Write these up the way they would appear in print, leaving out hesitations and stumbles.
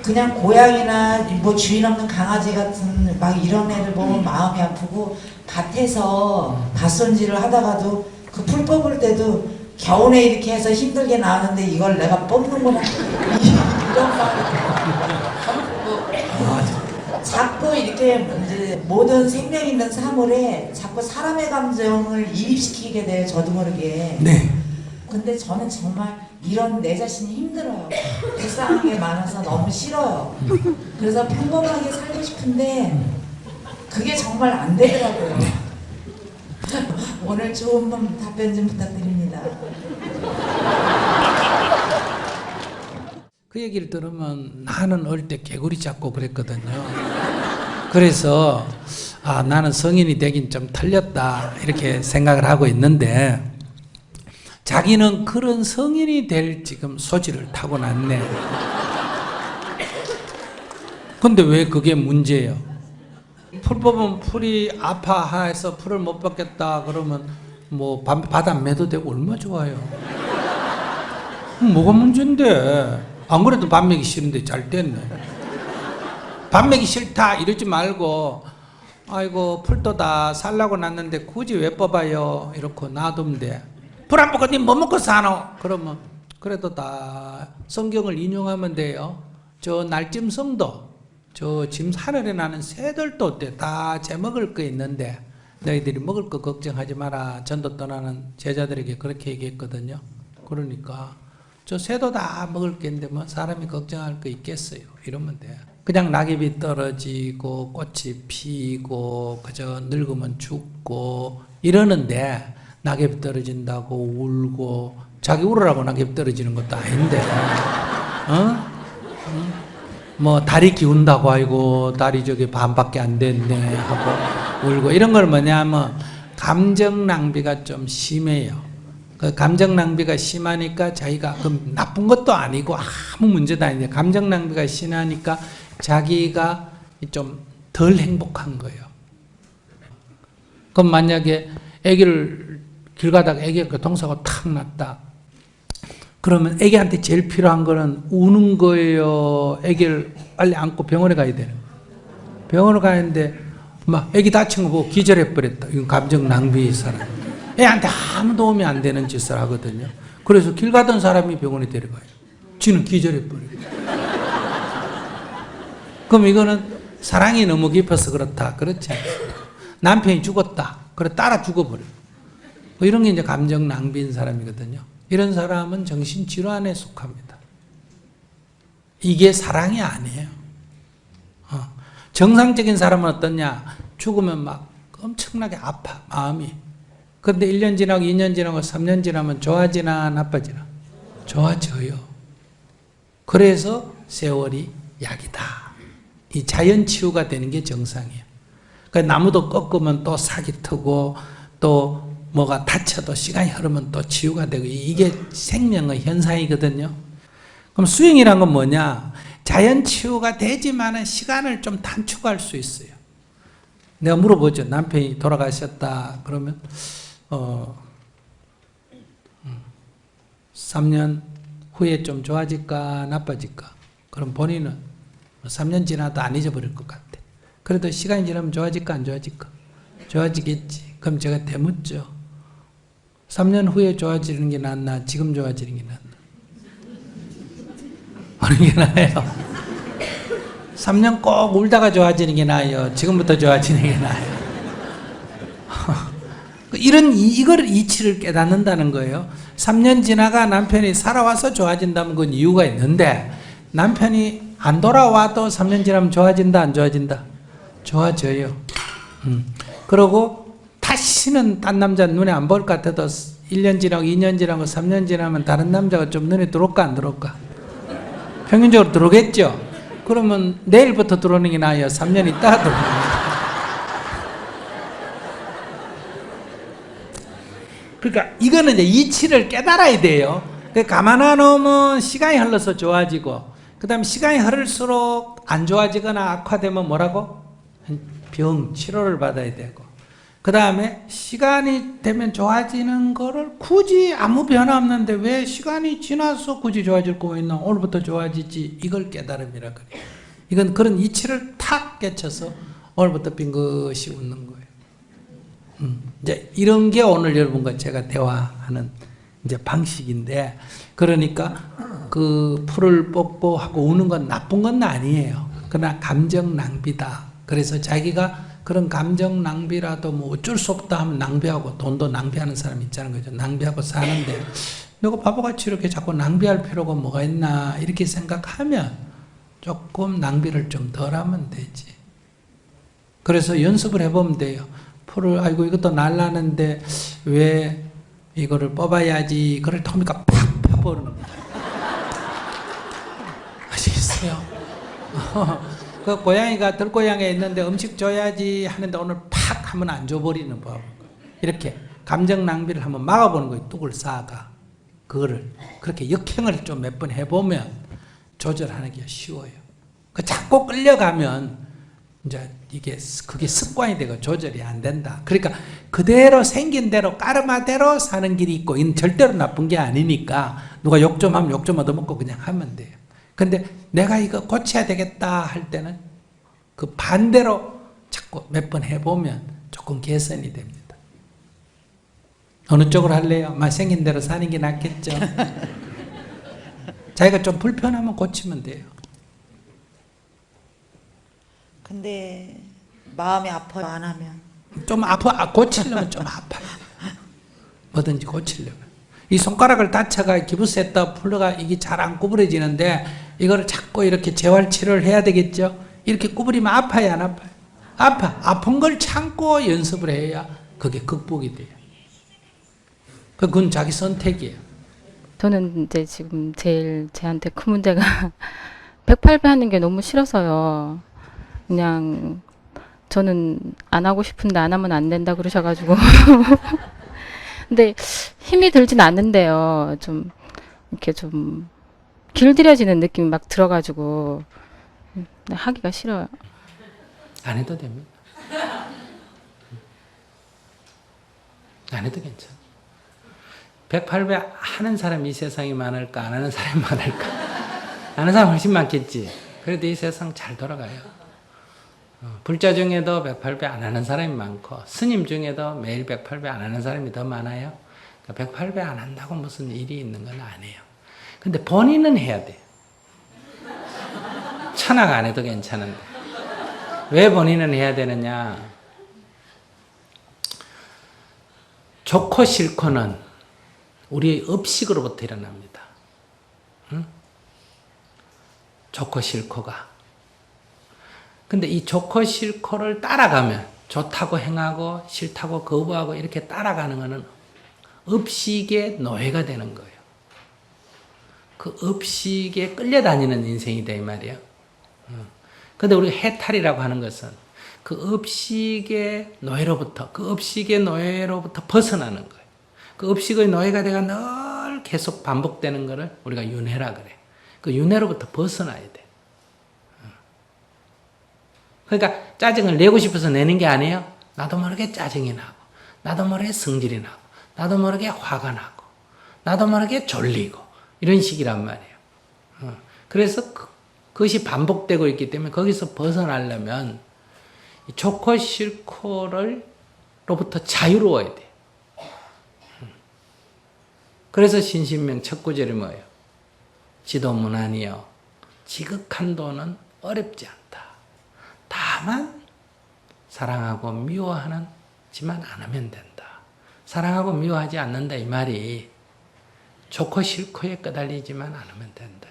그냥 고양이나 뭐 주인 없는 강아지 같은 막 이런 애들 보면 마음이 아프고 밭에서 밭손질을 하다가도 그 풀 뽑을 때도 겨우내 이렇게 해서 힘들게 나왔는데 이걸 내가 뽑는구나 이런 마음. 자꾸 이렇게 이제 모든 생명 있는 사물에 자꾸 사람의 감정을 이입시키게 돼요, 저도 모르게. 네. 근데 저는 정말 이런 내 자신이 힘들어요. 불쌍한 게 많아서 너무 싫어요. 그래서 평범하게 살고 싶은데 그게 정말 안 되더라고요. 오늘 좋은 답변 좀 부탁드립니다. 그 얘기를 들으면 나는 어릴 때 개구리 잡고 그랬거든요. 그래서 나는 성인이 되긴 좀 틀렸다 이렇게 생각을 하고 있는데 자기는 그런 성인이 될 지금 소질을 타고났네. 근데 왜 그게 문제예요? 풀 뽑으면 풀이 아파해서 풀을 못 뽑겠다 그러면 뭐 밭 안 매도 되고 얼마나 좋아요. 뭐가 문제인데? 안 그래도 밥 먹기 싫은데 잘 됐네. 밥 먹기 싫다 이러지 말고 아이고 풀도 다 살라고 놨는데 굳이 왜 뽑아요 이렇게 놔두면 돼. 풀 안 뽑고 니 뭐 먹고 사노? 그러면 그래도 다 성경을 인용하면 돼요. 저 날짐승도 저 지금 하늘에 나는 새들도 어때? 다 제먹을 거 있는데 너희들이 먹을 거 걱정하지 마라. 전도 떠나는 제자들에게 그렇게 얘기했거든요. 그러니까 저 새도 다 먹을 게 있는데 뭐 사람이 걱정할 거 있겠어요. 이러면 돼요. 그냥 낙엽이 떨어지고 꽃이 피고 그저 늙으면 죽고 이러는데 낙엽이 떨어진다고 울고 자기 울으라고 낙엽 떨어지는 것도 아닌데 뭐 다리 기운다고 아이고 다리 저기 반밖에 안 됐네 하고 울고 이런 걸 뭐냐면 감정 낭비가 좀 심해요. 그 감정 낭비가 심하니까 자기가 그 나쁜 것도 아니고 아무 문제도 아닌데 감정 낭비가 심하니까 자기가 좀 덜 행복한 거예요. 그럼 만약에 아기를 길 가다가 아기가 교통사고 탁 났다. 그러면 아기한테 제일 필요한 거는 우는 거예요. 아기를 빨리 안고 병원에 가야 되는 거예요. 병원에 가는데 막 아기 다친 거 보고 기절해 버렸다. 이건 감정 낭비의 사람. 애한테 아무 도움이 안 되는 짓을 하거든요. 그래서 길 가던 사람이 병원에 데려가요. 지는 기절해버려요. 그럼 이거는 사랑이 너무 깊어서 그렇다. 그렇지 않습니다. 남편이 죽었다. 그래 따라 죽어버려요. 뭐 이런 게 이제 감정 낭비인 사람이거든요. 이런 사람은 정신질환에 속합니다. 이게 사랑이 아니에요. 정상적인 사람은 어떠냐? 죽으면 막 엄청나게 아파, 마음이. 근데 1년 지나고 2년 지나고 3년 지나면 좋아지나 나빠지나? 좋아져요. 그래서 세월이 약이다. 이 자연 치유가 되는 게 정상이에요. 그러니까 나무도 꺾으면 또 삭이 트고 또 뭐가 다쳐도 시간이 흐르면 또 치유가 되고 이게 생명의 현상이거든요. 그럼 수행이란 건 뭐냐? 자연 치유가 되지만은 시간을 좀 단축할 수 있어요. 내가 물어보죠. 남편이 돌아가셨다 그러면 3년 후에 좀 좋아질까 나빠질까? 그럼 본인은 3년 지나도 안 잊어버릴 것 같아. 그래도 시간이 지나면 좋아질까 안 좋아질까? 좋아지겠지. 그럼 제가 되묻죠. 3년 후에 좋아지는 게 낫나? 지금 좋아지는 게 낫나? 어느 게 나아요? 3년 꼭 울다가 좋아지는 게 나아요? 지금부터 좋아지는 게 나아요? 이걸 이치를 깨닫는다는 거예요. 3년 지나가 남편이 살아와서 좋아진다면 그건 이유가 있는데 남편이 안 돌아와도 3년 지나면 좋아진다 안 좋아진다? 좋아져요. 그리고 다시는 딴 남자 눈에 안 보일 것 같아도 1년 지나고 2년 지나고 3년 지나면 다른 남자가 좀 눈에 들어올까 안 들어올까? 평균적으로 들어오겠죠? 그러면 내일부터 들어오는 게 나아요? 3년 있다가 들어오는 게 그러니까 이거는 이제 이치를 깨달아야 돼요. 가만 안 놓으면 시간이 흘러서 좋아지고 그 다음에 시간이 흐를수록 안 좋아지거나 악화되면 뭐라고? 병, 치료를 받아야 되고 그 다음에 시간이 되면 좋아지는 거를 굳이 아무 변화 없는데 왜 시간이 지나서 굳이 좋아질 거가 있나? 오늘부터 좋아지지. 이걸 깨달음이라 그래요. 이건 그런 이치를 탁 깨쳐서 오늘부터 빙긋이 웃는 거예요. 이제 이런 게 오늘 여러분과 제가 대화하는 이제 방식인데, 그러니까 그 풀을 뽑고 하고 우는 건 나쁜 건 아니에요. 그러나 감정 낭비다. 그래서 자기가 그런 감정 낭비라도 뭐 어쩔 수 없다 하면 낭비하고, 돈도 낭비하는 사람 있자는 거죠. 낭비하고 사는데 내가 바보같이 이렇게 자꾸 낭비할 필요가 뭐가 있나 이렇게 생각하면 조금 낭비를 좀 덜 하면 되지. 그래서 연습을 해보면 돼요. 풀을 아이고 이것도 날라는데 왜 이거를 뽑아야지. 그걸 터니까 팍 파버리는 거예요. 아시겠어요? 그 고양이가 들고양이에 있는데 음식 줘야지 하는데 오늘 팍 하면 안 줘버리는 법. 이렇게 감정 낭비를 한번 막아보는 거예요. 뚝을 쌓아가. 그거를 그렇게 역행을 좀 몇 번 해보면 조절하는 게 쉬워요. 그 자꾸 끌려가면 이제 그게 습관이 되고 조절이 안 된다. 그러니까 그대로 생긴 대로 까르마대로 사는 길이 있고, 이는 절대로 나쁜 게 아니니까 누가 욕 좀 하면 욕 좀 얻어먹고 그냥 하면 돼요. 근데 내가 이거 고쳐야 되겠다 할 때는 그 반대로 자꾸 몇 번 해보면 조금 개선이 됩니다. 어느 쪽으로 할래요? 막 생긴 대로 사는 게 낫겠죠? 자기가 좀 불편하면 고치면 돼요. 근데 마음이 아파요, 안 하면. 좀 고치려면 좀 아파요. 뭐든지 고치려면. 이 손가락을 다쳐가 기부스에다 풀러가 이게 잘 안 구부러지는데 이거를 자꾸 이렇게 재활치료를 해야 되겠죠? 이렇게 구부리면 아파요, 안 아파요? 아픈 걸 참고 연습을 해야 그게 극복이 돼요. 그건 자기 선택이에요. 저는 이제 지금 제일 제한테 큰 문제가 108배 하는 게 너무 싫어서요. 그냥 저는 안 하고 싶은데 안 하면 안 된다 그러셔가지고 근데 힘이 들진 않는데요. 좀 이렇게 좀 길들여지는 느낌이 막 들어가지고 하기가 싫어요. 안 해도 됩니다. 안 해도 괜찮아. 108배 하는 사람이 이 세상이 많을까? 안 하는 사람이 많을까? 하는 사람 훨씬 많겠지. 그래도 이 세상 잘 돌아가요. 불자 중에도 108배 안 하는 사람이 많고, 스님 중에도 매일 108배 안 하는 사람이 더 많아요. 108배 안 한다고 무슨 일이 있는 건 아니에요. 근데 본인은 해야 돼. 천하가 안 해도 괜찮은데. 왜 본인은 해야 되느냐? 좋고 싫고는 우리의 업식으로부터 일어납니다. 응? 좋고 싫고가. 근데 이 좋고 싫고를 따라가면, 좋다고 행하고 싫다고 거부하고 이렇게 따라가는 것은 업식의 노예가 되는 거예요. 그 업식에 끌려다니는 인생이다 이 말이에요. 근데 우리가 해탈이라고 하는 것은 그 업식의 노예로부터, 그 업식의 노예로부터 벗어나는 거예요. 그 업식의 노예가 내가 늘 계속 반복되는 것을 우리가 윤회라 그래. 그 윤회로부터 벗어나야 돼. 그러니까 짜증을 내고 싶어서 내는 게 아니에요. 나도 모르게 짜증이 나고, 나도 모르게 성질이 나고, 나도 모르게 화가 나고, 나도 모르게 졸리고, 이런 식이란 말이에요. 그래서 그것이 반복되고 있기 때문에 거기서 벗어나려면 좋고 싫고로부터 자유로워야 돼요. 그래서 신신명 첫 구절이 뭐예요? 지도문안이요. 지극한 도는 어렵지 않다. 다만 사랑하고 미워하는 지만 않으면 된다. 사랑하고 미워하지 않는다 이 말이 좋고 싫고에 끄달리지만 않으면 된다.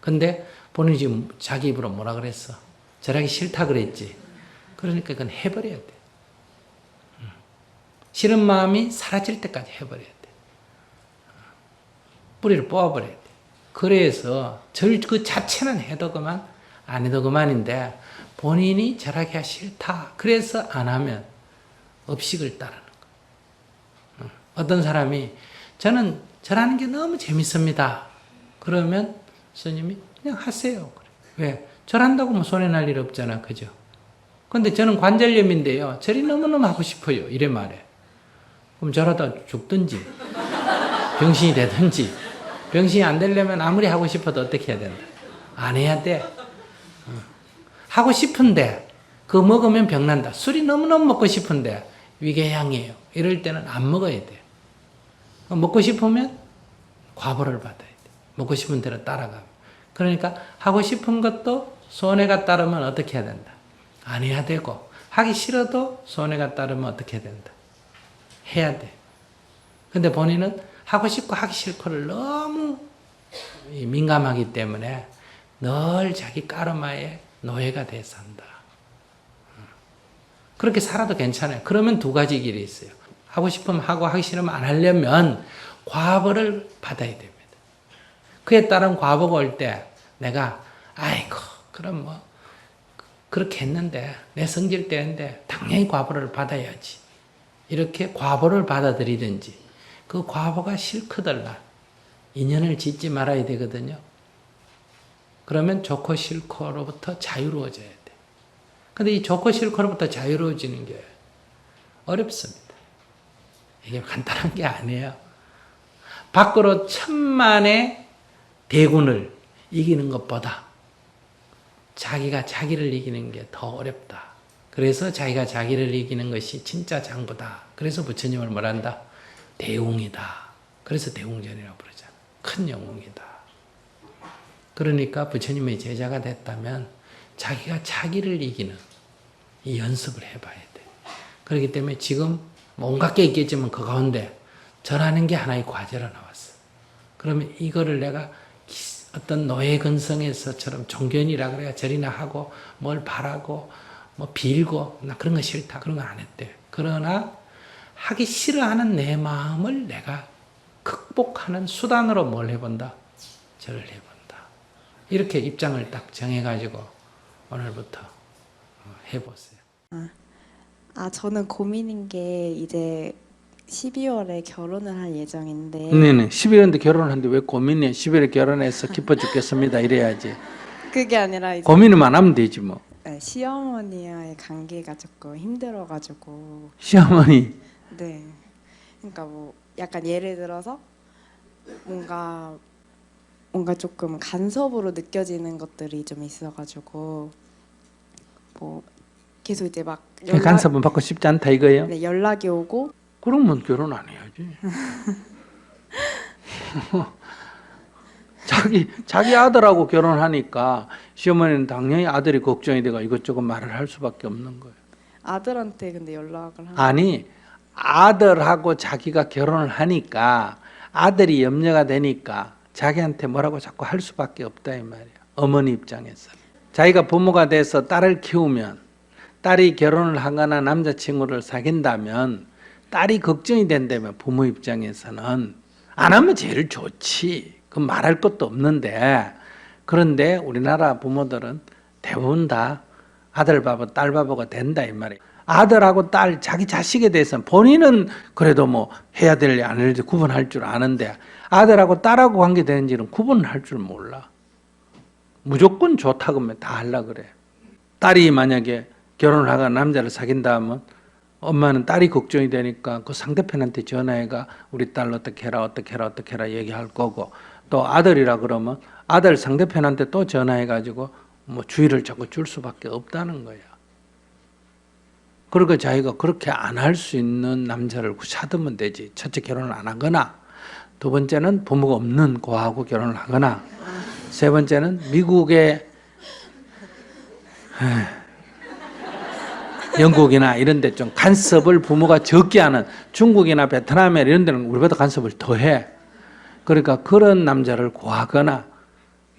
근데 본인이 지금 자기 입으로 뭐라 그랬어? 저러기 싫다 그랬지. 그러니까 그건 해버려야 돼. 싫은 마음이 사라질 때까지 해버려야 돼. 뿌리를 뽑아버려야 돼. 그래서 그 자체는 해도 그만, 안 해도 그만인데 본인이 절하기가 싫다. 그래서 안 하면 업식을 따르는 거예요. 어떤 사람이 저는 절하는 게 너무 재밌습니다. 그러면 스님이 그냥 하세요. 왜? 절한다고 뭐 손해 날 일 없잖아. 그죠? 근데 저는 관절염인데요. 절이 너무너무 하고 싶어요. 이래 말해. 그럼 저러다 죽든지 병신이 되든지. 병신이 안 되려면 아무리 하고 싶어도 어떻게 해야 된다? 안 해야 돼. 하고 싶은데 그거 먹으면 병난다. 술이 너무너무 먹고 싶은데 위궤양이에요. 이럴 때는 안 먹어야 돼. 먹고 싶으면 과보를 받아야 돼. 먹고 싶은 대로 따라가면. 그러니까 하고 싶은 것도 손해가 따르면 어떻게 해야 된다? 안 해야 되고, 하기 싫어도 손해가 따르면 어떻게 해야 된다? 해야 돼. 근데 본인은 하고 싶고 하기 싫고를 너무 민감하기 때문에 늘 자기 까르마의 노예가 돼 산다. 그렇게 살아도 괜찮아요. 그러면 두 가지 길이 있어요. 하고 싶으면 하고 하기 싫으면 안 하려면 과보를 받아야 됩니다. 그에 따른 과보가 올 때 내가 아이고 그럼 뭐 그렇게 했는데 내 성질 때인데 당연히 과보를 받아야지. 이렇게 과보를 받아들이든지 그 과보가 싫거들라 인연을 짓지 말아야 되거든요. 그러면 좋고 싫고로부터 자유로워져야 돼. 근데 이 좋고 싫고로부터 자유로워지는 게 어렵습니다. 이게 간단한 게 아니에요. 밖으로 천만의 대군을 이기는 것보다 자기가 자기를 이기는 게 더 어렵다. 그래서 자기가 자기를 이기는 것이 진짜 장부다. 그래서 부처님을 뭐란다? 대웅이다. 그래서 대웅전이라고 부르잖아. 큰 영웅이다. 그러니까 부처님의 제자가 됐다면 자기가 자기를 이기는 이 연습을 해봐야 돼. 그렇기 때문에 지금 온갖 게 있겠지만 그 가운데 절하는 게 하나의 과제로 나왔어. 그러면 이거를 내가 어떤 노예 근성에서처럼 종견이라 그래야 절이나 하고 뭘 바라고 뭐 빌고 나 그런 거 싫다 그런 거 안 했대. 그러나 하기 싫어하는 내 마음을 내가 극복하는 수단으로 뭘 해본다? 절을 해본다. 이렇게 입장을 딱 정해가지고 오늘부터 해보세요. 저는 고민인 게 이제 12월에 결혼을 할 예정인데 네네. 11월인데 결혼하는데 왜 고민이에요? 11월에 결혼해서 기뻐 죽겠습니다. 이래야지. 그게 아니라 이제 고민만 하면 되지 뭐. 네, 시어머니와의 관계가 조금 힘들어가지고 시어머니. 네, 그러니까 뭐 약간 예를 들어서 뭔가 조금 간섭으로 느껴지는 것들이 좀 있어가지고 뭐 계속 이제 막 간섭은 받고 싶지 않다 이거예요? 네, 연락이 오고 그러면 결혼 안 해야지. 자기 아들하고 결혼하니까 시어머니는 당연히 아들이 걱정이 돼가 이것저것 말을 할 수밖에 없는 거예요. 아들한테 근데 연락을 하는 아니 아들하고 자기가 결혼을 하니까 아들이 염려가 되니까 자기한테 뭐라고 자꾸 할 수밖에 없다 이 말이야. 어머니 입장에서. 자기가 부모가 돼서 딸을 키우면 딸이 결혼을 하거나 남자친구를 사귄다면 딸이 걱정이 된다면 부모 입장에서는 안 하면 제일 좋지. 그건 말할 것도 없는데 그런데 우리나라 부모들은 대부분 다 아들 바보 딸 바보가 된다 이 말이에요. 아들하고 딸 자기 자식에 대해서는 본인은 그래도 뭐 해야 될 일 안 해야 될 구분할 줄 아는데 아들하고 딸하고 관계되는지는 구분할 줄 몰라. 무조건 좋다고 하면 다 하려고 그래. 딸이 만약에 결혼을 하거나 남자를 사귄다 하면 엄마는 딸이 걱정이 되니까 그 상대편한테 전화해가 우리 딸 어떻게 해라 얘기할 거고 또 아들이라 그러면 아들 상대편한테 또 전화해가지고 뭐 주의를 자꾸 줄 수밖에 없다는 거야. 그러니까 자기가 그렇게 안 할 수 있는 남자를 찾으면 되지. 첫째 결혼을 안 하거나 두 번째는 부모가 없는 고아하고 결혼을 하거나 세 번째는 미국의 영국이나 이런 데 좀 간섭을 부모가 적게 하는 중국이나 베트남에 이런 데는 우리보다 간섭을 더 해. 그러니까 그런 남자를 구하거나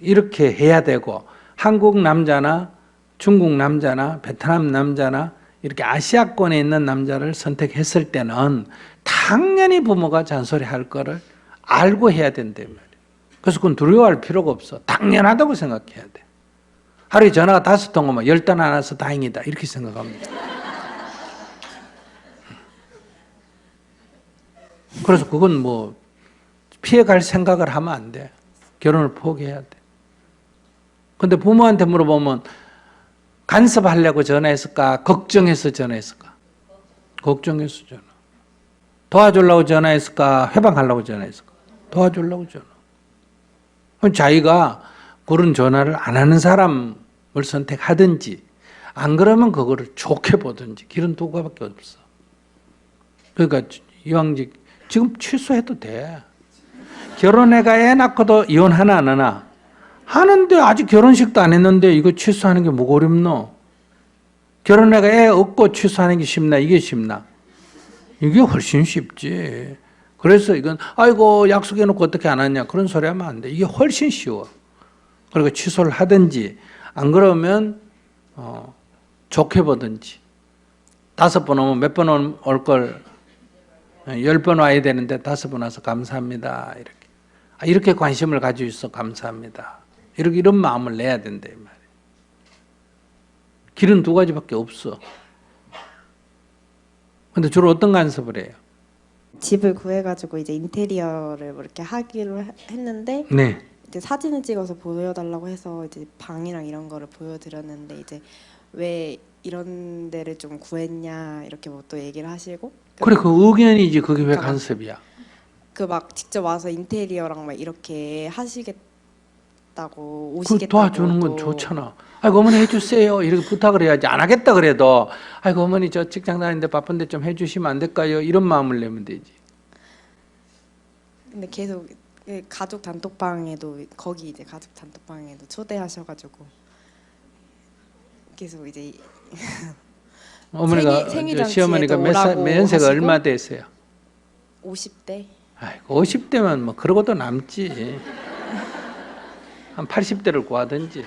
이렇게 해야 되고 한국 남자나 중국 남자나 베트남 남자나 이렇게 아시아권에 있는 남자를 선택했을 때는 당연히 부모가 잔소리할 거를 알고 해야 된단 말이에요. 그래서 그건 두려워할 필요가 없어. 당연하다고 생각해야 돼. 하루에 전화가 5통 오면 10통 안 와서 다행이다 이렇게 생각합니다. 그래서 그건 뭐 피해갈 생각을 하면 안 돼. 결혼을 포기해야 돼. 근데 부모한테 물어보면 간섭하려고 전화했을까? 걱정해서 전화했을까? 걱정해서 전화. 도와주려고 전화했을까? 회방하려고 전화했을까? 도와주려고 전화. 그럼 자기가 그런 전화를 안 하는 사람을 선택하든지 안 그러면 그거를 좋게 보든지 길은 두 가지밖에 없어. 그러니까 이왕직 지금 취소해도 돼. 결혼해가 애 낳고도 이혼하나 안 하나? 하는데 아직 결혼식도 안 했는데 이거 취소하는 게 뭐가 어렵노? 결혼해가 애 없고 취소하는 게 쉽나? 이게 쉽나? 이게 훨씬 쉽지. 그래서 이건 아이고 약속해놓고 어떻게 안 하냐 그런 소리 하면 안 돼. 이게 훨씬 쉬워. 그리고 취소를 하든지 안 그러면 좋게 보든지 5번 오면 몇 번 올 걸 10번 와야 되는데 5번 와서 감사합니다. 이렇게 관심을 가지고 있어 감사합니다. 이런 마음을 내야 된다 이 말이에요. 길은 두 가지밖에 없어. 근데 주로 어떤 간섭을 해요? 집을 구해가지고 이제 인테리어를 뭐 이렇게 하기로 했는데 네. 이제 사진을 찍어서 보여달라고 해서 이제 방이랑 이런 거를 보여드렸는데 이제 왜 이런 데를 좀 구했냐 이렇게 뭐 또 얘기를 하시고 그래 그 의견이지 그게 왜 그러니까 간섭이야? 그 막 직접 와서 인테리어랑 막 이렇게 하시겠다고 그 오시겠다고 도와주는 건 또 좋잖아. 아이고 어머니 해주세요 이렇게 부탁을 해야지. 안 하겠다 그래도 아이고 어머니 저 직장 다니는데 바쁜데 좀 해주시면 안 될까요? 이런 마음을 내면 되지. 근데 계속 가족 단톡방에도 거기 이제 가족 단톡방에도 초대하셔가지고 계속 이제 어머니가 생일 시어머니가 잔치에도 몇 연세가 오라고 얼마 되세요? 50대 아이고 50대면 뭐 그러고도 남지. 한 80대를 구하든지.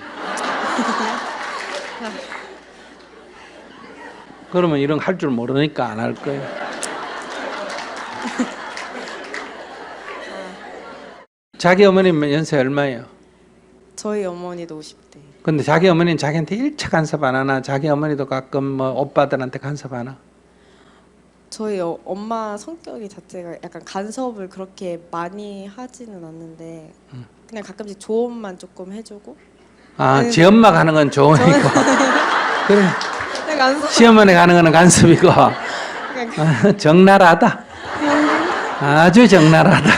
그러면 이런 거 할 줄 모르니까 안 할 거예요. 자기 어머님 연세 얼마예요? 저희 어머니도 50대. 근데 자기 어머니는 자기한테 일체 간섭 안 하나? 자기 어머니도 가끔 뭐 오빠들한테 간섭 하나? 저희 엄마 성격이 자체가 약간 간섭을 그렇게 많이 하지는 않는데 그냥 가끔씩 조언만 조금 해주고. 아, 지 엄마가 하는 건 좋으니까. 그래. 그냥 간섭. 시어머니가 하는 거는 간섭이고. 그냥 적나라하다. 아주 적나라하다.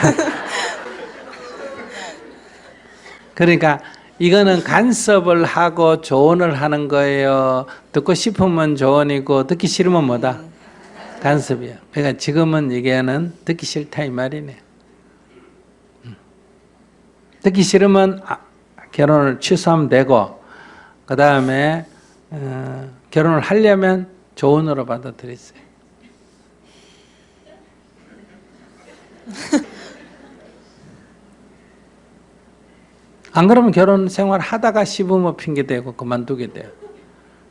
그러니까 이거는 간섭을 하고 조언을 하는 거예요. 듣고 싶으면 조언이고 듣기 싫으면 뭐다? 간섭이야. 그러니까 지금은 얘기하는 듣기 싫다 이 말이네. 듣기 싫으면 결혼을 취소하면 되고 그 다음에 결혼을 하려면 조언으로 받아들이세요. 안 그러면 결혼 생활 하다가 시부모 핑계 대고 그만두게 돼요.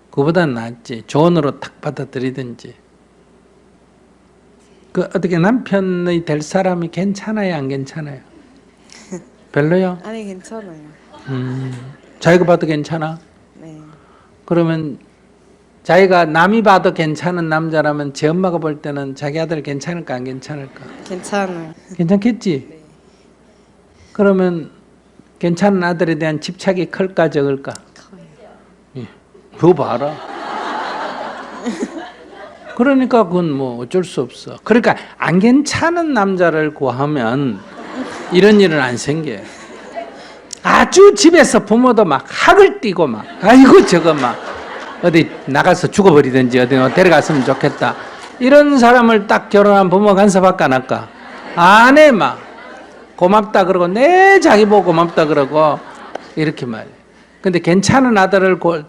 그보다는 낫지. 조언으로 탁 받아들이든지. 그 어떻게 남편이 될 사람이 괜찮아요, 안 괜찮아요? 별로요? 아니 괜찮아요. 자기가 봐도 괜찮아? 네. 그러면 자기가 남이 봐도 괜찮은 남자라면 제 엄마가 볼 때는 자기 아들 괜찮을까 안 괜찮을까? 괜찮아요. 괜찮겠지? 네. 그러면 괜찮은 아들에 대한 집착이 클까 적을까? 커요. 예. 그거 봐라. 그러니까 그건 뭐 어쩔 수 없어. 그러니까 안 괜찮은 남자를 구하면 이런 일은 안 생겨요. 아주 집에서 부모도 막 학을 띠고 막 아이고 저거 막 어디 나가서 죽어버리든지 어디 데려갔으면 좋겠다. 이런 사람을 딱 결혼한 부모 간섭할까 안 할까? 안 해 막. 고맙다 그러고 내 자기 보고 고맙다 그러고 이렇게 말이에요. 근데 괜찮은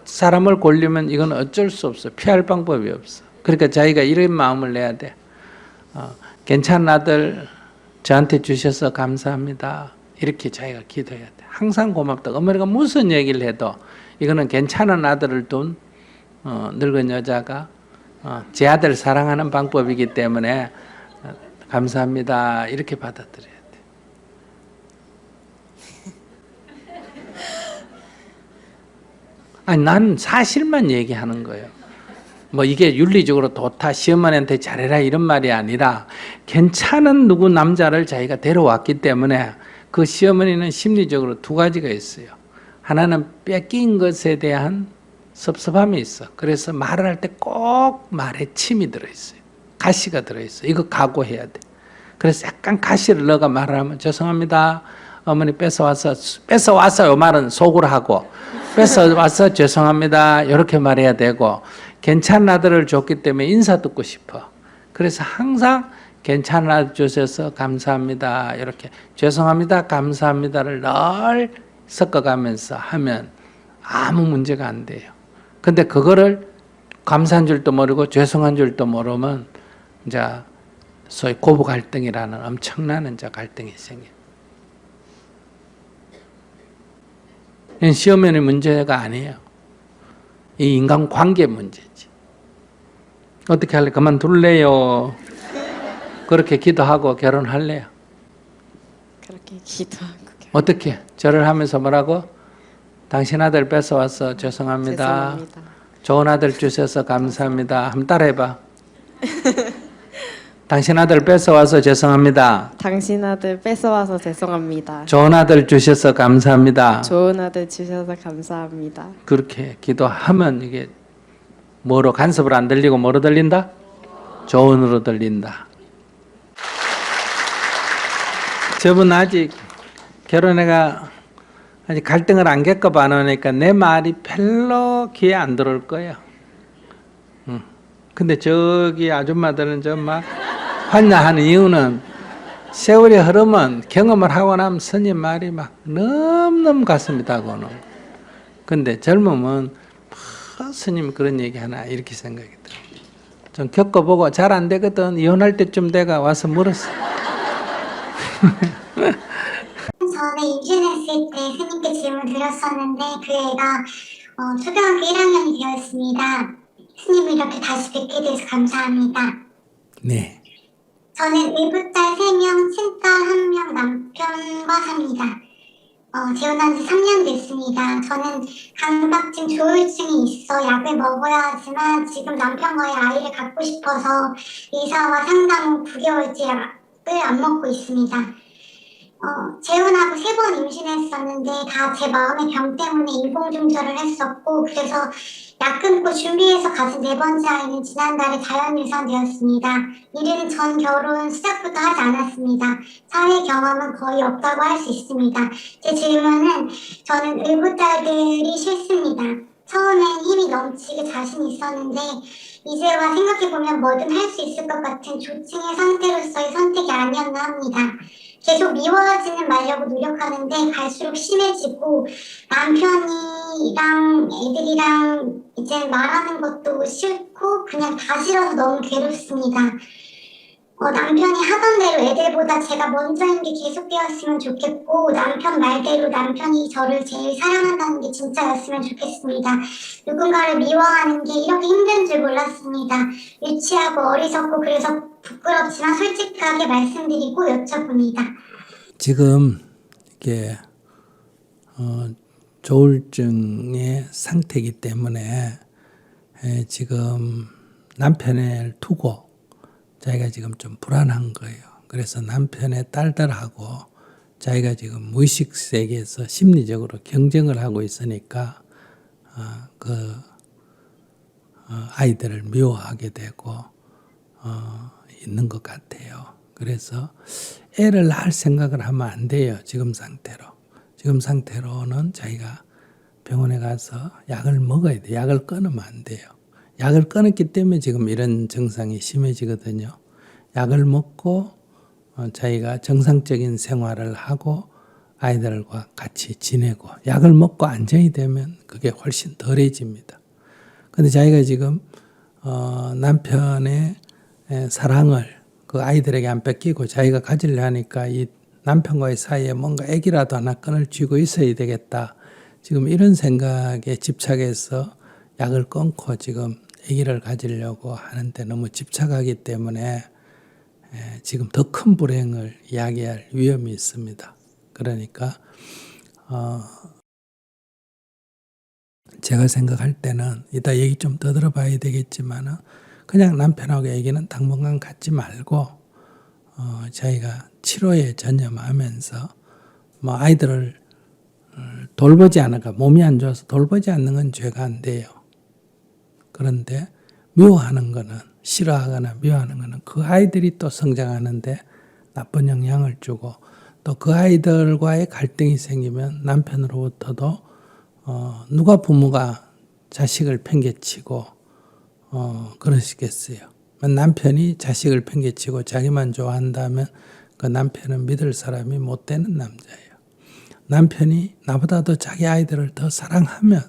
사람을 고르면 이건 어쩔 수 없어. 피할 방법이 없어. 그러니까 자기가 이런 마음을 내야 돼. 괜찮은 아들 저한테 주셔서 감사합니다. 이렇게 자기가 기도해야 돼. 항상 고맙다. 어머니가 무슨 얘기를 해도 이거는 괜찮은 아들을 둔 늙은 여자가 제 아들 사랑하는 방법이기 때문에 감사합니다. 이렇게 받아들여야 돼. 아니, 난 사실만 얘기하는 거예요. 뭐 이게 윤리적으로 좋다, 시어머니한테 잘해라 이런 말이 아니라 괜찮은 누구 남자를 자기가 데려왔기 때문에 그 시어머니는 심리적으로 두 가지가 있어요. 하나는 뺏긴 것에 대한 섭섭함이 있어. 그래서 말을 할 때 꼭 말에 침이 들어있어요. 가시가 들어있어. 이거 각오해야 돼. 그래서 약간 가시를 넣어가 말을 하면 죄송합니다. 어머니 뺏어왔어요. 말은 속으로 하고 뺏어와서 죄송합니다. 이렇게 말해야 되고 괜찮은 아들을 줬기 때문에 인사 듣고 싶어. 그래서 항상 괜찮은 아들 주셔서 감사합니다. 이렇게 죄송합니다. 감사합니다를 늘 섞어가면서 하면 아무 문제가 안 돼요. 근데 그거를 감사한 줄도 모르고 죄송한 줄도 모르면 이제 소위 고부 갈등이라는 엄청난 이제 갈등이 생겨요. 이건 시어머니 문제가 아니에요. 이 인간 관계 문제지. 어떻게 할래? 그만둘래요? 그렇게 기도하고 결혼할래요? 그렇게 기도하고 어떻게? 절을 하면서 뭐라고? 당신 아들 뺏어와서 죄송합니다. 죄송합니다. 좋은 아들 주셔서 감사합니다. 한번 따라해봐. 당신 아들 뺏어와서 죄송합니다. 당신 아들 뺏어와서 죄송합니다. 좋은 아들 주셔서 감사합니다. 좋은 아들 주셔서 감사합니다. 그렇게 기도하면 이게 뭐로 간섭을 안 들리고 뭐로 들린다? 조언으로 들린다. 저분 아직 결혼해가 아직 갈등을 안 겪어봐 안 하니까 내 말이 별로 귀에 안 들어올 거야. 근데 저기 아줌마들은 저 막 환장하는 이유는 세월이 흐르면 경험을 하고 나면 스님 말이 막 너무너무 가슴이 다가오는 거야. 근데 젊으면 스님 그런 얘기 하나 이렇게 생각이 들어요. 좀 겪어보고 잘 안 되거든. 이혼할 때쯤 돼가 와서 물었어. 전에 임신했을 때 스님께 질문 드렸었는데 그 애가 초등학교 1학년이 되었습니다. 스님을 이렇게 다시 뵙게 돼서 감사합니다. 네. 저는 외부딸 3명, 친딸 1명, 남편과 삽니다. 재혼한 지 3년 됐습니다. 저는 강박증, 조울증이 있어 약을 먹어야 하지만 지금 남편과의 아이를 갖고 싶어서 의사와 상담 후 9개월째 약을 안 먹고 있습니다. 재혼하고 3번 임신했었는데 다 제 마음의 병 때문에 인공중절을 했었고 그래서 약 끊고 준비해서 가진 4번째 아이는 지난달에 자연유산되었습니다. 일은 전 결혼 시작부터 하지 않았습니다. 사회 경험은 거의 없다고 할 수 있습니다. 제 질문은 저는 의붓딸들이 싫습니다. 처음엔 힘이 넘치게 자신 있었는데 이제와 생각해보면 뭐든 할 수 있을 것 같은 조증의 상태로서의 선택이 아니었나 합니다. 계속 미워하지는 말려고 노력하는데 갈수록 심해지고 남편이랑 애들이랑 이제 말하는 것도 싫고 그냥 다 싫어서 너무 괴롭습니다. 남편이 하던 대로 애들보다 제가 먼저인 게 계속되었으면 좋겠고 남편 말대로 남편이 저를 제일 사랑한다는 게 진짜였으면 좋겠습니다. 누군가를 미워하는 게 이렇게 힘든 줄 몰랐습니다. 유치하고 어리석고 그래서 부끄럽지만 솔직하게 말씀드리고 여쭤봅니다. 지금 이게 조울증의 상태이기 때문에 지금 남편을 두고 자기가 지금 좀 불안한 거예요. 그래서 남편의 딸들하고 자기가 지금 무의식 세계에서 심리적으로 경쟁을 하고 있으니까 아이들을 미워하게 되고 있는 것 같아요. 그래서 애를 낳을 생각을 하면 안 돼요. 지금 상태로. 지금 상태로는 자기가 병원에 가서 약을 먹어야 돼요. 약을 끊으면 안 돼요. 약을 끊었기 때문에 지금 이런 증상이 심해지거든요. 약을 먹고 자기가 정상적인 생활을 하고 아이들과 같이 지내고 약을 먹고 안정이 되면 그게 훨씬 덜해집니다. 근데 자기가 지금 남편의 사랑을 그 아이들에게 안 뺏기고 자기가 가지려 하니까 이 남편과의 사이에 뭔가 애기라도 하나 끈을 쥐고 있어야 되겠다. 지금 이런 생각에 집착해서 약을 끊고 지금 아기를 가지려고 하는데 너무 집착하기 때문에 지금 더 큰 불행을 이야기할 위험이 있습니다. 그러니까 제가 생각할 때는 이따 얘기 좀 더 들어봐야 되겠지만은 그냥 남편하고 얘기는 당분간 갖지 말고 자기가 치료에 전념하면서 뭐 아이들을 돌보지 않을까 몸이 안 좋아서 돌보지 않는 건 죄가 안 돼요. 그런데 미워하는 거는, 싫어하거나 미워하는 거는 그 아이들이 또 성장하는데 나쁜 영향을 주고, 또 그 아이들과의 갈등이 생기면 남편으로부터도 누가 부모가 자식을 팽개치고 그러시겠어요. 남편이 자식을 팽개치고 자기만 좋아한다면 그 남편은 믿을 사람이 못 되는 남자예요. 남편이 나보다 더 자기 아이들을 더 사랑하면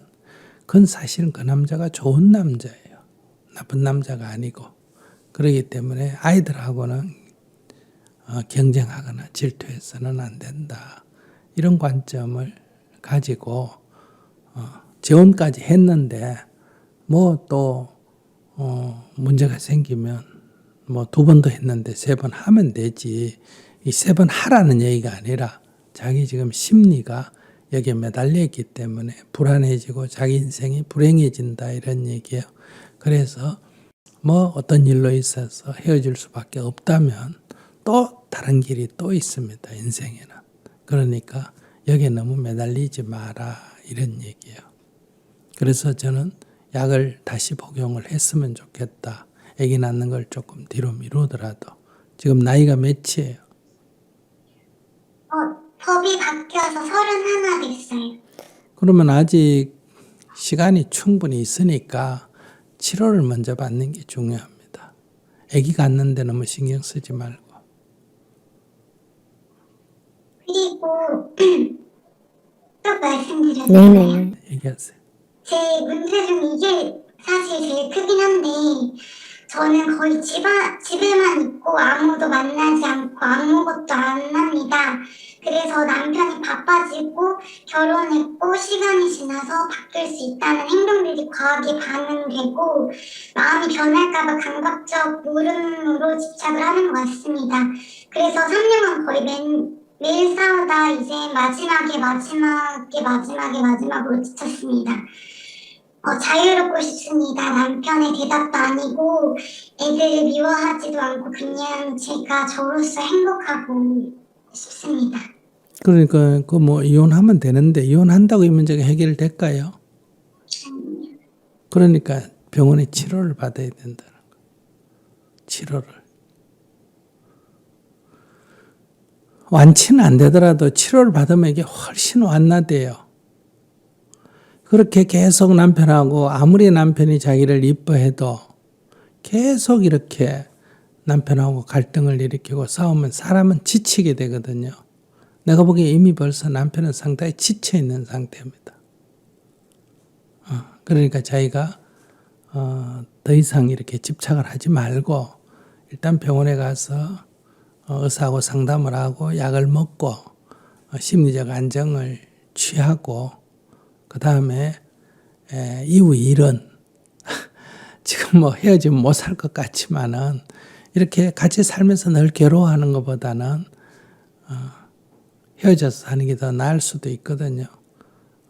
그건 사실은 그 남자가 좋은 남자예요. 나쁜 남자가 아니고. 그렇기 때문에 아이들하고는 경쟁하거나 질투해서는 안 된다. 이런 관점을 가지고 재혼까지 했는데 뭐 또 문제가 생기면 뭐 2번도 했는데 3번 하면 되지. 이 3번 하라는 얘기가 아니라 자기 지금 심리가 여기에 매달려 있기 때문에 불안해지고 자기 인생이 불행해진다 이런 얘기예요. 그래서 뭐 어떤 일로 있어서 헤어질 수밖에 없다면 또 다른 길이 또 있습니다. 인생에는. 그러니까 여기에 너무 매달리지 마라 이런 얘기예요. 그래서 저는 약을 다시 복용을 했으면 좋겠다. 아기 낳는 걸 조금 뒤로 미루더라도. 지금 나이가 몇이에요? 법이 바뀌어서 31 됐어요. 그러면 아직 시간이 충분히 있으니까 치료를 먼저 받는 게 중요합니다. 아기 갖는 데 너무 신경 쓰지 말고. 그리고 또 말씀드려도 되나요? 얘기하세요. 제 문제 중 이게 사실 제일 크긴 한데 저는 거의 집에만 있고 아무도 만나지 않고 아무것도 안 합니다. 그래서 남편이 바빠지고 결혼했고 시간이 지나서 바뀔 수 있다는 행동들이 과하게 반응되고 마음이 변할까봐 감각적 물음으로 집착을 하는 것 같습니다. 그래서 3년간 거의 매일 싸우다 이제 마지막으로 지쳤습니다. 자유롭고 싶습니다. 남편의 대답도 아니고 애들을 미워하지도 않고 그냥 제가 저로서 행복하고 싶습니다. 그러니까 그 뭐 이혼하면 되는데 이혼한다고 이 문제가 해결될까요? 그러니까 병원에 치료를 받아야 된다는 거. 치료를. 완치는 안 되더라도 치료를 받으면 이게 훨씬 완화돼요. 그렇게 계속 남편하고 아무리 남편이 자기를 이뻐해도 계속 이렇게 남편하고 갈등을 일으키고 싸우면 사람은 지치게 되거든요. 내가 보기에 이미 벌써 남편은 상당히 지쳐 있는 상태입니다. 그러니까 자기가 더 이상 이렇게 집착을 하지 말고 일단 병원에 가서 의사하고 상담을 하고 약을 먹고 심리적 안정을 취하고 그 다음에 이후 일은 지금 뭐 헤어지면 못 살 것 같지만은 이렇게 같이 살면서 늘 괴로워하는 것보다는 헤어져서 사는 게 더 나을 수도 있거든요.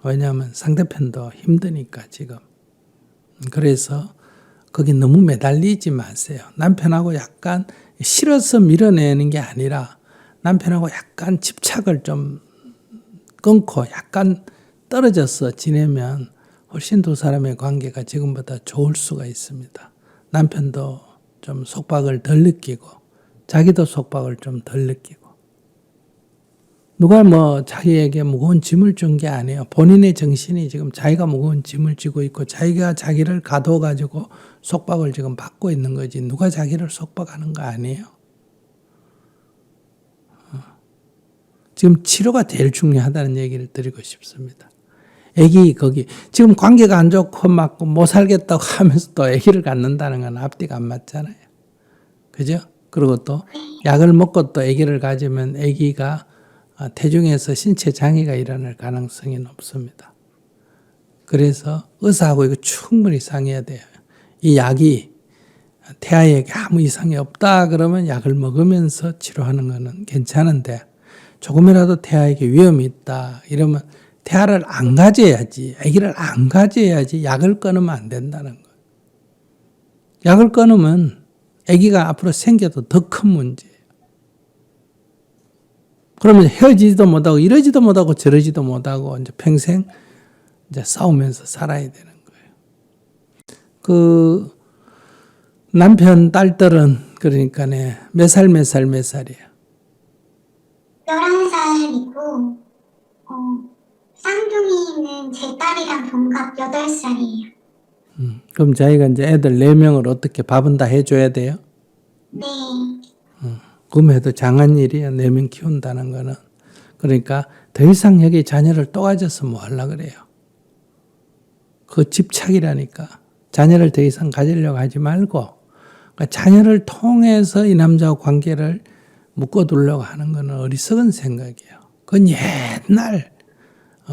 왜냐하면 상대편도 힘드니까 지금. 그래서 거기 너무 매달리지 마세요. 남편하고 약간 싫어서 밀어내는 게 아니라 남편하고 약간 집착을 좀 끊고 약간 떨어져서 지내면 훨씬 두 사람의 관계가 지금보다 좋을 수가 있습니다. 남편도 좀 속박을 덜 느끼고 자기도 속박을 좀 덜 느끼고 누가 뭐 자기에게 무거운 짐을 준 게 아니에요. 본인의 정신이 지금 자기가 무거운 짐을 지고 있고 자기가 자기를 가둬가지고 속박을 지금 받고 있는 거지 누가 자기를 속박하는 거 아니에요. 지금 치료가 제일 중요하다는 얘기를 드리고 싶습니다. 애기 거기 지금 관계가 안 좋고 막 못 살겠다고 하면서 또 애기를 갖는다는 건 앞뒤가 안 맞잖아요. 그죠? 그리고 또 약을 먹고 또 애기를 가지면 애기가 태중에서 신체 장애가 일어날 가능성이 높습니다. 그래서 의사하고 이거 충분히 상의해야 돼요. 이 약이 태아에게 아무 이상이 없다 그러면 약을 먹으면서 치료하는 거는 괜찮은데 조금이라도 태아에게 위험이 있다 이러면 태아를 안 가져야지, 아기를 안 가져야지 약을 끊으면 안 된다는 거예요. 약을 끊으면 아기가 앞으로 생겨도 더 큰 문제예요. 그러면 헤어지지도 못하고 이러지도 못하고 저러지도 못하고 이제 평생 이제 싸우면서 살아야 되는 거예요. 그 남편 딸들은 그러니까 몇 살이에요? 11살이고, 쌍둥이는 제 딸이랑 동갑 8살이에요. 그럼 자기가 이제 애들 4명을 어떻게 밥은 다 해줘야 돼요? 네. 그럼 해도 장한 일이야. 4명 키운다는 거는. 그러니까 더 이상 여기 자녀를 또 가져서 뭐 하려고 그래요. 그 집착이라니까. 자녀를 더 이상 가지려고 하지 말고, 그러니까 자녀를 통해서 이 남자와 관계를 묶어두려고 하는 거는 어리석은 생각이에요. 그건 옛날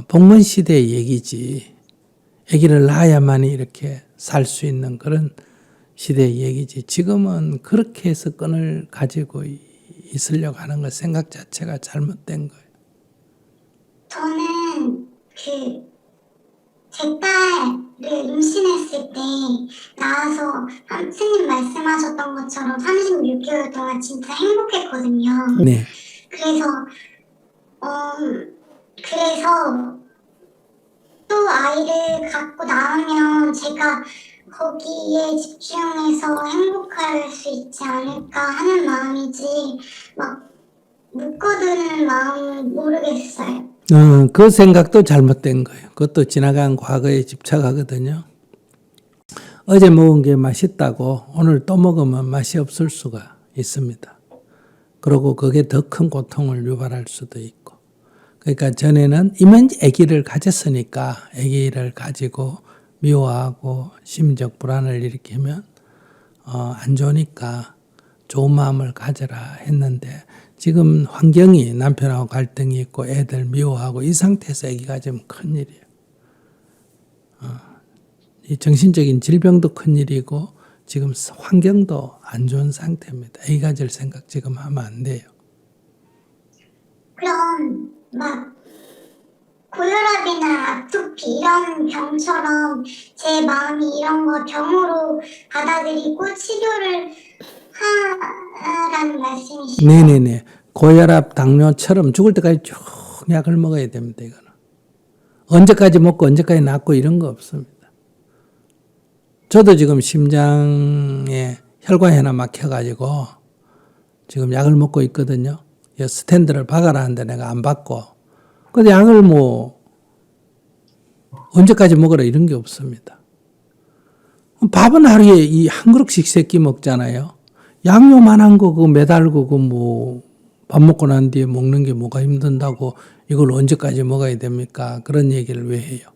봉건 시대의 얘기지. 아기를 낳아야만이 이렇게 살 수 있는 그런 시대의 얘기지. 지금은 그렇게 해서 끈을 가지고 있으려고 하는 거 생각 자체가 잘못된 거예요. 저는 제 딸을 임신했을 때 나와서 스님 말씀하셨던 것처럼 36개월 동안 진짜 행복했거든요. 네. 그래서 또 아이를 갖고 나오면 제가 거기에 집중해서 행복할 수 있지 않을까 하는 마음이지 막 묶어두는 마음은 모르겠어요. 그 생각도 잘못된 거예요. 그것도 지나간 과거에 집착하거든요. 어제 먹은 게 맛있다고 오늘 또 먹으면 맛이 없을 수가 있습니다. 그리고 그게 더 큰 고통을 유발할 수도 있고. 그러니까 전에는 이미 아기를 가졌으니까 아기를 가지고 미워하고 심적 불안을 일으키면 안 좋으니까 좋은 마음을 가져라 했는데 지금 환경이 남편하고 갈등이 있고 애들 미워하고 이 상태에서 아기 가지면 큰일이에요. 이 정신적인 질병도 큰일이고 지금 환경도 안 좋은 상태입니다. 아기 가질 생각 지금 하면 안 돼요. 그럼 막 고혈압이나 아토피 이런 병처럼 제 마음이 이런 거 병으로 받아들이고 치료를 하라는 말씀이시죠? 네네네. 고혈압, 당뇨처럼 죽을 때까지 쭉 약을 먹어야 됩니다. 이거는 언제까지 먹고 언제까지 낫고 이런 거 없습니다. 저도 지금 심장에 혈관이 하나 막혀가지고 지금 약을 먹고 있거든요. 스탠드를 박아라 하는데 내가 안 받고. 근데 약을 뭐 언제까지 먹으라 이런 게 없습니다. 밥은 하루에 이 한 그릇씩 세 끼 먹잖아요. 양요만한 거 그거 매달고 그 뭐 밥 먹고 난 뒤에 먹는 게 뭐가 힘든다고 이걸 언제까지 먹어야 됩니까? 그런 얘기를 왜 해요?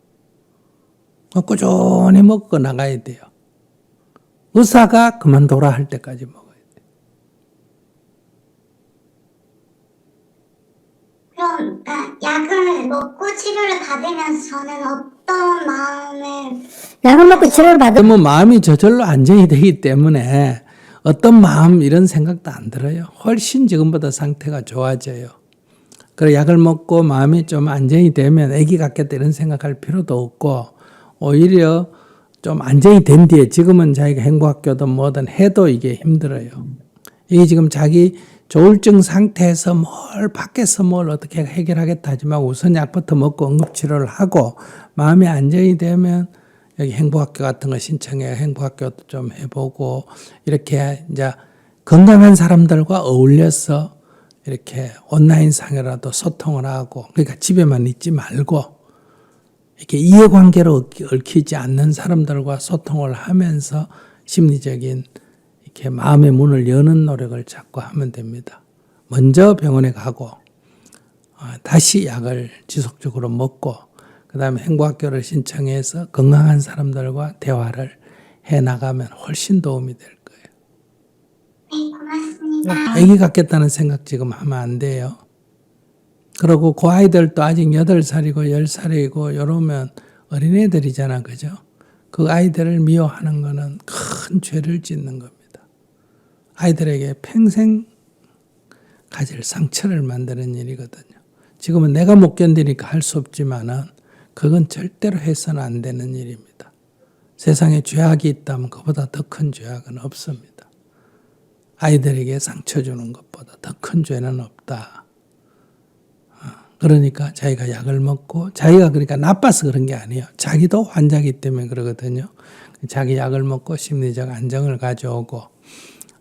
꾸준히 먹고 나가야 돼요. 의사가 그만둬라 할 때까지 먹어야 돼요. 그럼 약을 먹고 치료를 받으면서 저는 어떤 마음을 약을 먹고 치료를 받으면 그러면 마음이 저절로 안정이 되기 때문에 어떤 마음 이런 생각도 안 들어요. 훨씬 지금보다 상태가 좋아져요. 그래 약을 먹고 마음이 좀 안정이 되면 아기 같겠다 이런 생각할 필요도 없고 오히려 좀 안정이 된 뒤에 지금은 자기가 행복학교든 뭐든 해도 이게 힘들어요. 이게 지금 자기 조울증 상태에서 밖에서 뭘 어떻게 해결하겠다 하지만 우선 약부터 먹고 응급치료를 하고 마음이 안정이 되면 여기 행복학교 같은 거 신청해 행복학교도 좀 해보고 이렇게 이제 건강한 사람들과 어울려서 이렇게 온라인 상으로라도 소통을 하고 그러니까 집에만 있지 말고 이렇게 이해관계로 얽히지 않는 사람들과 소통을 하면서 심리적인 이렇게 마음의 문을 여는 노력을 자꾸 하면 됩니다. 먼저 병원에 가고 다시 약을 지속적으로 먹고 그 다음에 행복학교를 신청해서 건강한 사람들과 대화를 해나가면 훨씬 도움이 될 거예요. 네, 고맙습니다. 아기 같겠다는 생각 지금 하면 안 돼요. 그리고 그 아이들도 아직 8살이고 10살이고 이러면 어린애들이잖아. 그죠? 그 아이들을 미워하는 거는 큰 죄를 짓는 겁니다. 아이들에게 평생 가질 상처를 만드는 일이거든요. 지금은 내가 못 견디니까 할 수 없지만은 그건 절대로 해서는 안 되는 일입니다. 세상에 죄악이 있다면 그보다 더 큰 죄악은 없습니다. 아이들에게 상처 주는 것보다 더 큰 죄는 없다. 그러니까 자기가 약을 먹고, 자기가 그러니까 나빠서 그런 게 아니에요. 자기도 환자이기 때문에 그러거든요. 자기 약을 먹고 심리적 안정을 가져오고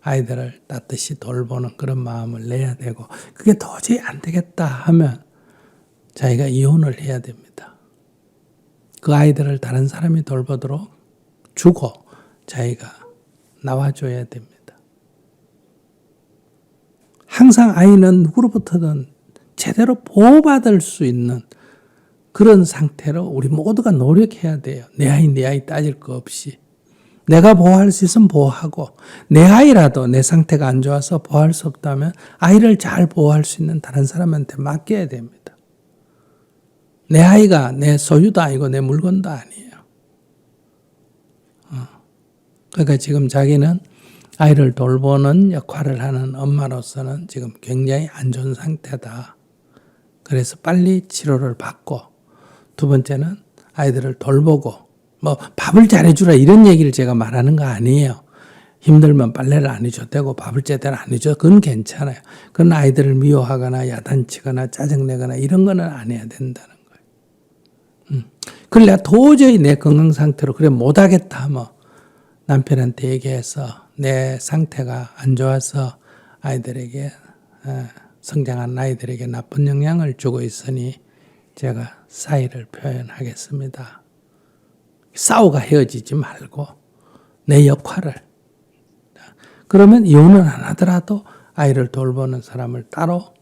아이들을 따뜻이 돌보는 그런 마음을 내야 되고, 그게 도저히 안 되겠다 하면 자기가 이혼을 해야 됩니다. 그 아이들을 다른 사람이 돌보도록 주고 자기가 나와줘야 됩니다. 항상 아이는 누구로부터든 제대로 보호받을 수 있는 그런 상태로 우리 모두가 노력해야 돼요. 내 아이 따질 거 없이. 내가 보호할 수 있으면 보호하고, 내 아이라도 내 상태가 안 좋아서 보호할 수 없다면 아이를 잘 보호할 수 있는 다른 사람한테 맡겨야 됩니다. 내 아이가 내 소유도 아니고 내 물건도 아니에요. 그러니까 지금 자기는 아이를 돌보는 역할을 하는 엄마로서는 지금 굉장히 안 좋은 상태다. 그래서 빨리 치료를 받고, 두 번째는 아이들을 돌보고, 뭐 밥을 잘해주라 이런 얘기를 제가 말하는 거 아니에요. 힘들면 빨래를 안 해줘도 되고 밥을 제대로 안 해줘도 그건 괜찮아요. 그런 아이들을 미워하거나 야단치거나 짜증내거나 이런 거는 안 해야 된다는 거예요. 그걸 내가 도저히 내 건강 상태로 그래 못하겠다 하면 남편한테 얘기해서 내 상태가 안 좋아서 아이들에게, 성장한 아이들에게 나쁜 영향을 주고 있으니 제가 사의를 표현하겠습니다. 싸우가 헤어지지 말고 내 역할을. 그러면 이혼을 안 하더라도 아이를 돌보는 사람을 따로,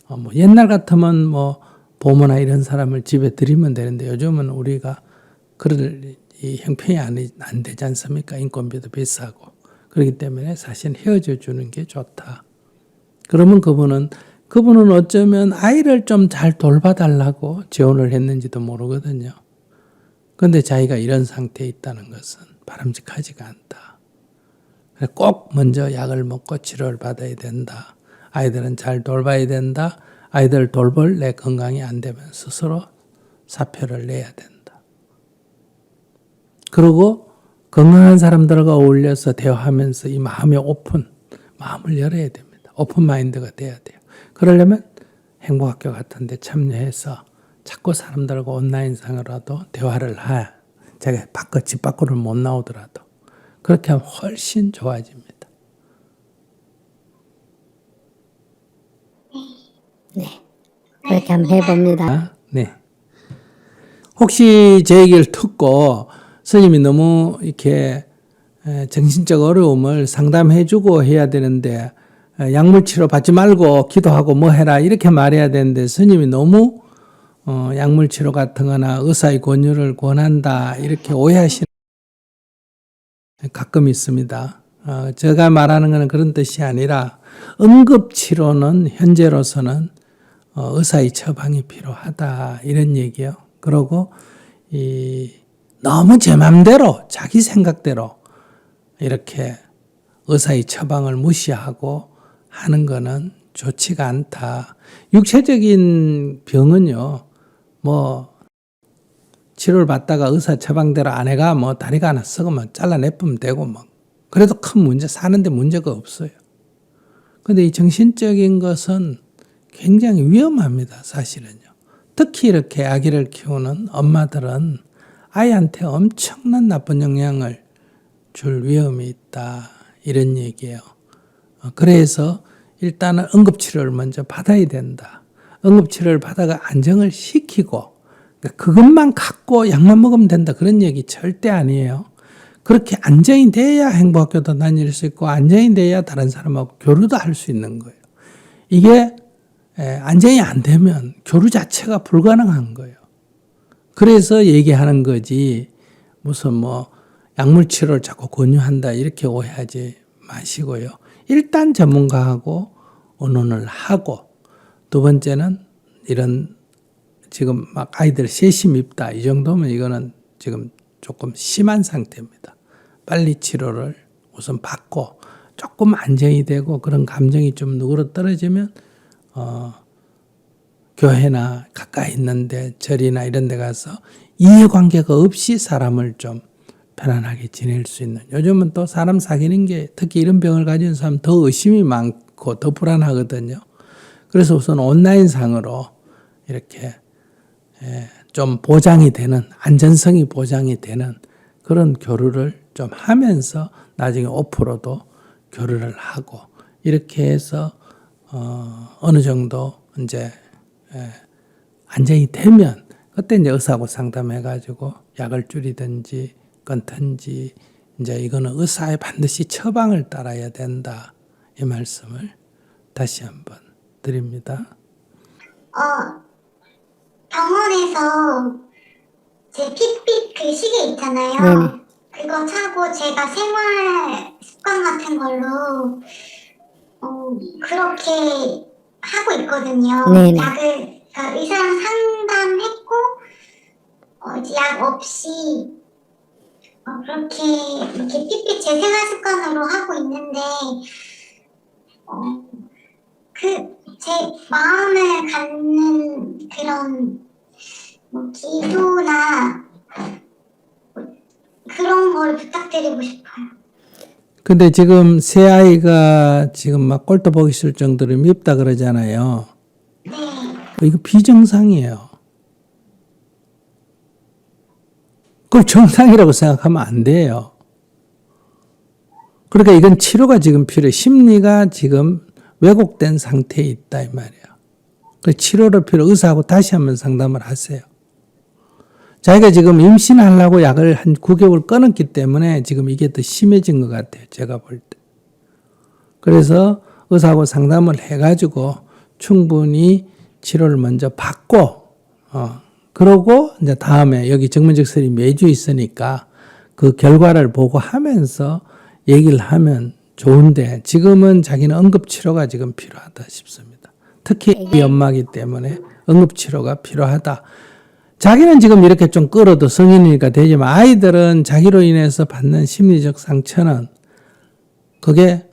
뭐 옛날 같으면 뭐 보모나 이런 사람을 집에 들이면 되는데 요즘은 우리가 그럴 이 형편이 안 되지 않습니까? 인건비도 비싸고. 그렇기 때문에 사실 헤어져 주는 게 좋다. 그러면 그분은 어쩌면 아이를 좀 잘 돌봐달라고 재혼을 했는지도 모르거든요. 그런데 자기가 이런 상태에 있다는 것은 바람직하지가 않다. 꼭 먼저 약을 먹고 치료를 받아야 된다. 아이들은 잘 돌봐야 된다. 아이들 돌볼 내 건강이 안 되면 스스로 사표를 내야 된다. 그리고 건강한 사람들과 어울려서 대화하면서 이 마음의 마음을 열어야 됩니다. 오픈 마인드가 돼야 돼요. 그러려면 행복학교 같은 데 참여해서 자꾸 사람들과 온라인상으로라도 대화를 제가 집 밖으로 못 나오더라도 그렇게 하면 훨씬 좋아집니다. 네, 그렇게 한번 해봅니다. 네. 혹시 제 얘기를 듣고 스님이 너무 이렇게 정신적 어려움을 상담해주고 해야 되는데 약물 치료 받지 말고 기도하고 뭐 해라 이렇게 말해야 되는데 스님이 너무 약물 치료 같은 거나 의사의 권유를 권한다 이렇게 오해하시는 가끔 있습니다. 제가 말하는 것은 그런 뜻이 아니라 응급치료는 현재로서는 의사의 처방이 필요하다 이런 얘기요. 그리고 너무 제 맘대로 자기 생각대로 이렇게 의사의 처방을 무시하고 하는 거는 좋지가 않다. 육체적인 병은요, 뭐 치료를 받다가 의사 처방대로 아내가 뭐 다리가 하나 썩으면 잘라내쁘면 되고 뭐 그래도 큰 문제 사는데 문제가 없어요. 근데 이 정신적인 것은 굉장히 위험합니다, 사실은요. 특히 이렇게 아기를 키우는 엄마들은 아이한테 엄청난 나쁜 영향을 줄 위험이 있다. 이런 얘기예요. 그래서 일단은 응급치료를 먼저 받아야 된다. 응급치료를 받아가 안정을 시키고 그것만 갖고 약만 먹으면 된다. 그런 얘기 절대 아니에요. 그렇게 안정이 돼야 행복학교도 다닐 수 있고 안정이 돼야 다른 사람하고 교류도 할 수 있는 거예요. 이게 안정이 안 되면 교류 자체가 불가능한 거예요. 그래서 얘기하는 거지 무슨 뭐 약물 치료를 자꾸 권유한다 이렇게 오해하지 마시고요. 일단 전문가하고 의논을 하고 두 번째는 이런 지금 막 아이들 세심 입다 이 정도면 이거는 지금 조금 심한 상태입니다. 빨리 치료를 우선 받고 조금 안정이 되고 그런 감정이 좀 누그러떨어지면 교회나 가까이 있는데 절이나 이런 데 가서 이해관계가 없이 사람을 좀 편안하게 지낼 수 있는. 요즘은 또 사람 사귀는 게 특히 이런 병을 가진 사람 더 의심이 많고 더 불안하거든요. 그래서 우선 온라인상으로 이렇게 좀 보장이 되는, 안전성이 보장이 되는 그런 교류를 좀 하면서 나중에 오프로도 교류를 하고 이렇게 해서 어느 정도 이제 안정이 되면 그때 이제 의사하고 상담해가지고 약을 줄이든지 끊든지 이제 이거는 의사의 반드시 처방을 따라야 된다 이 말씀을 다시 한번 드립니다. 병원에서 제 핏빛 그 시계 있잖아요. 네네. 그거 차고 제가 생활 습관 같은 걸로 그렇게 하고 있거든요. 네네. 약을 그러니까 의사랑 상담했고 이제 약 없이 그렇게 이렇게 핏빛 제 생활 습관으로 하고 있는데 그 제 마음을 갖는 그런 뭐 기도나 그런 걸 부탁드리고 싶어요. 근데 지금 새 아이가 지금 막 꼴도 보기 싫을 정도로 밉다 그러잖아요. 네. 이거 비정상이에요. 그걸 정상이라고 생각하면 안 돼요. 그러니까 이건 치료가 지금 필요해. 심리가 지금 왜곡된 상태에 있다 이 말이야. 그 치료를 의사하고 다시 한번 상담을 하세요. 자기가 지금 임신하려고 약을 한 9개월 끊었기 때문에 지금 이게 더 심해진 것 같아요. 제가 볼 때. 그래서 의사하고 상담을 해가지고 충분히 치료를 먼저 받고, 그러고 이제 다음에 여기 정문적 설이 매주 있으니까 그 결과를 보고 하면서 얘기를 하면 좋은데 지금은 자기는 응급치료가 지금 필요하다 싶습니다. 특히 이 엄마이기 때문에 응급치료가 필요하다. 자기는 지금 이렇게 좀 끌어도 성인이니까 되지만 아이들은 자기로 인해서 받는 심리적 상처는 그게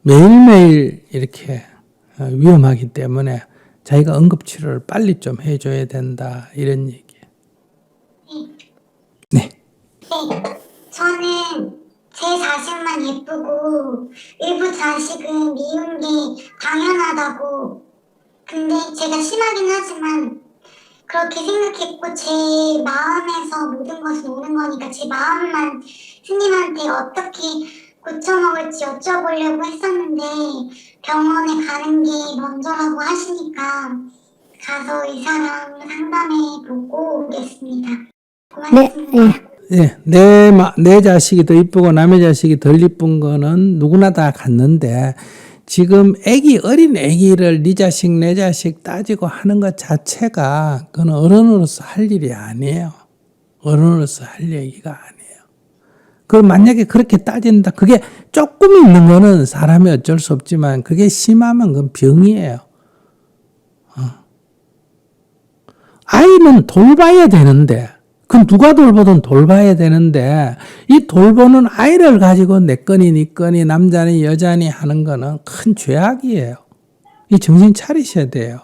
매일매일 이렇게 위험하기 때문에 자기가 응급치료를 빨리 좀 해줘야 된다. 이런 얘기예요. 네. 네. 저는 제 자식만 예쁘고 일부 자식은 미운 게 당연하다고 근데 제가 심하긴 하지만 그렇게 생각했고 제 마음에서 모든 것은 오는 거니까 제 마음만 스님한테 어떻게 고쳐먹을지 여쭤보려고 했었는데 병원에 가는 게 먼저라고 하시니까 가서 의사랑 상담해보고 오겠습니다. 네, 고맙습니다. 예. 내 자식이 더 이쁘고 남의 자식이 덜 이쁜 거는 누구나 다 같는데 지금 어린 애기를 네 자식 내 자식 따지고 하는 것 자체가 그건 어른으로서 할 일이 아니에요. 어른으로서 할 얘기가 아니에요. 그럼 만약에 그렇게 따진다. 그게 조금 있는 거는 사람이 어쩔 수 없지만 그게 심하면 그건 병이에요. 아이는 돌봐야 되는데 그건 누가 돌보든 돌봐야 되는데 이 돌보는 아이를 가지고 내 거니 네 거니 남자니 여자니 하는 거는 큰 죄악이에요. 이 정신 차리셔야 돼요.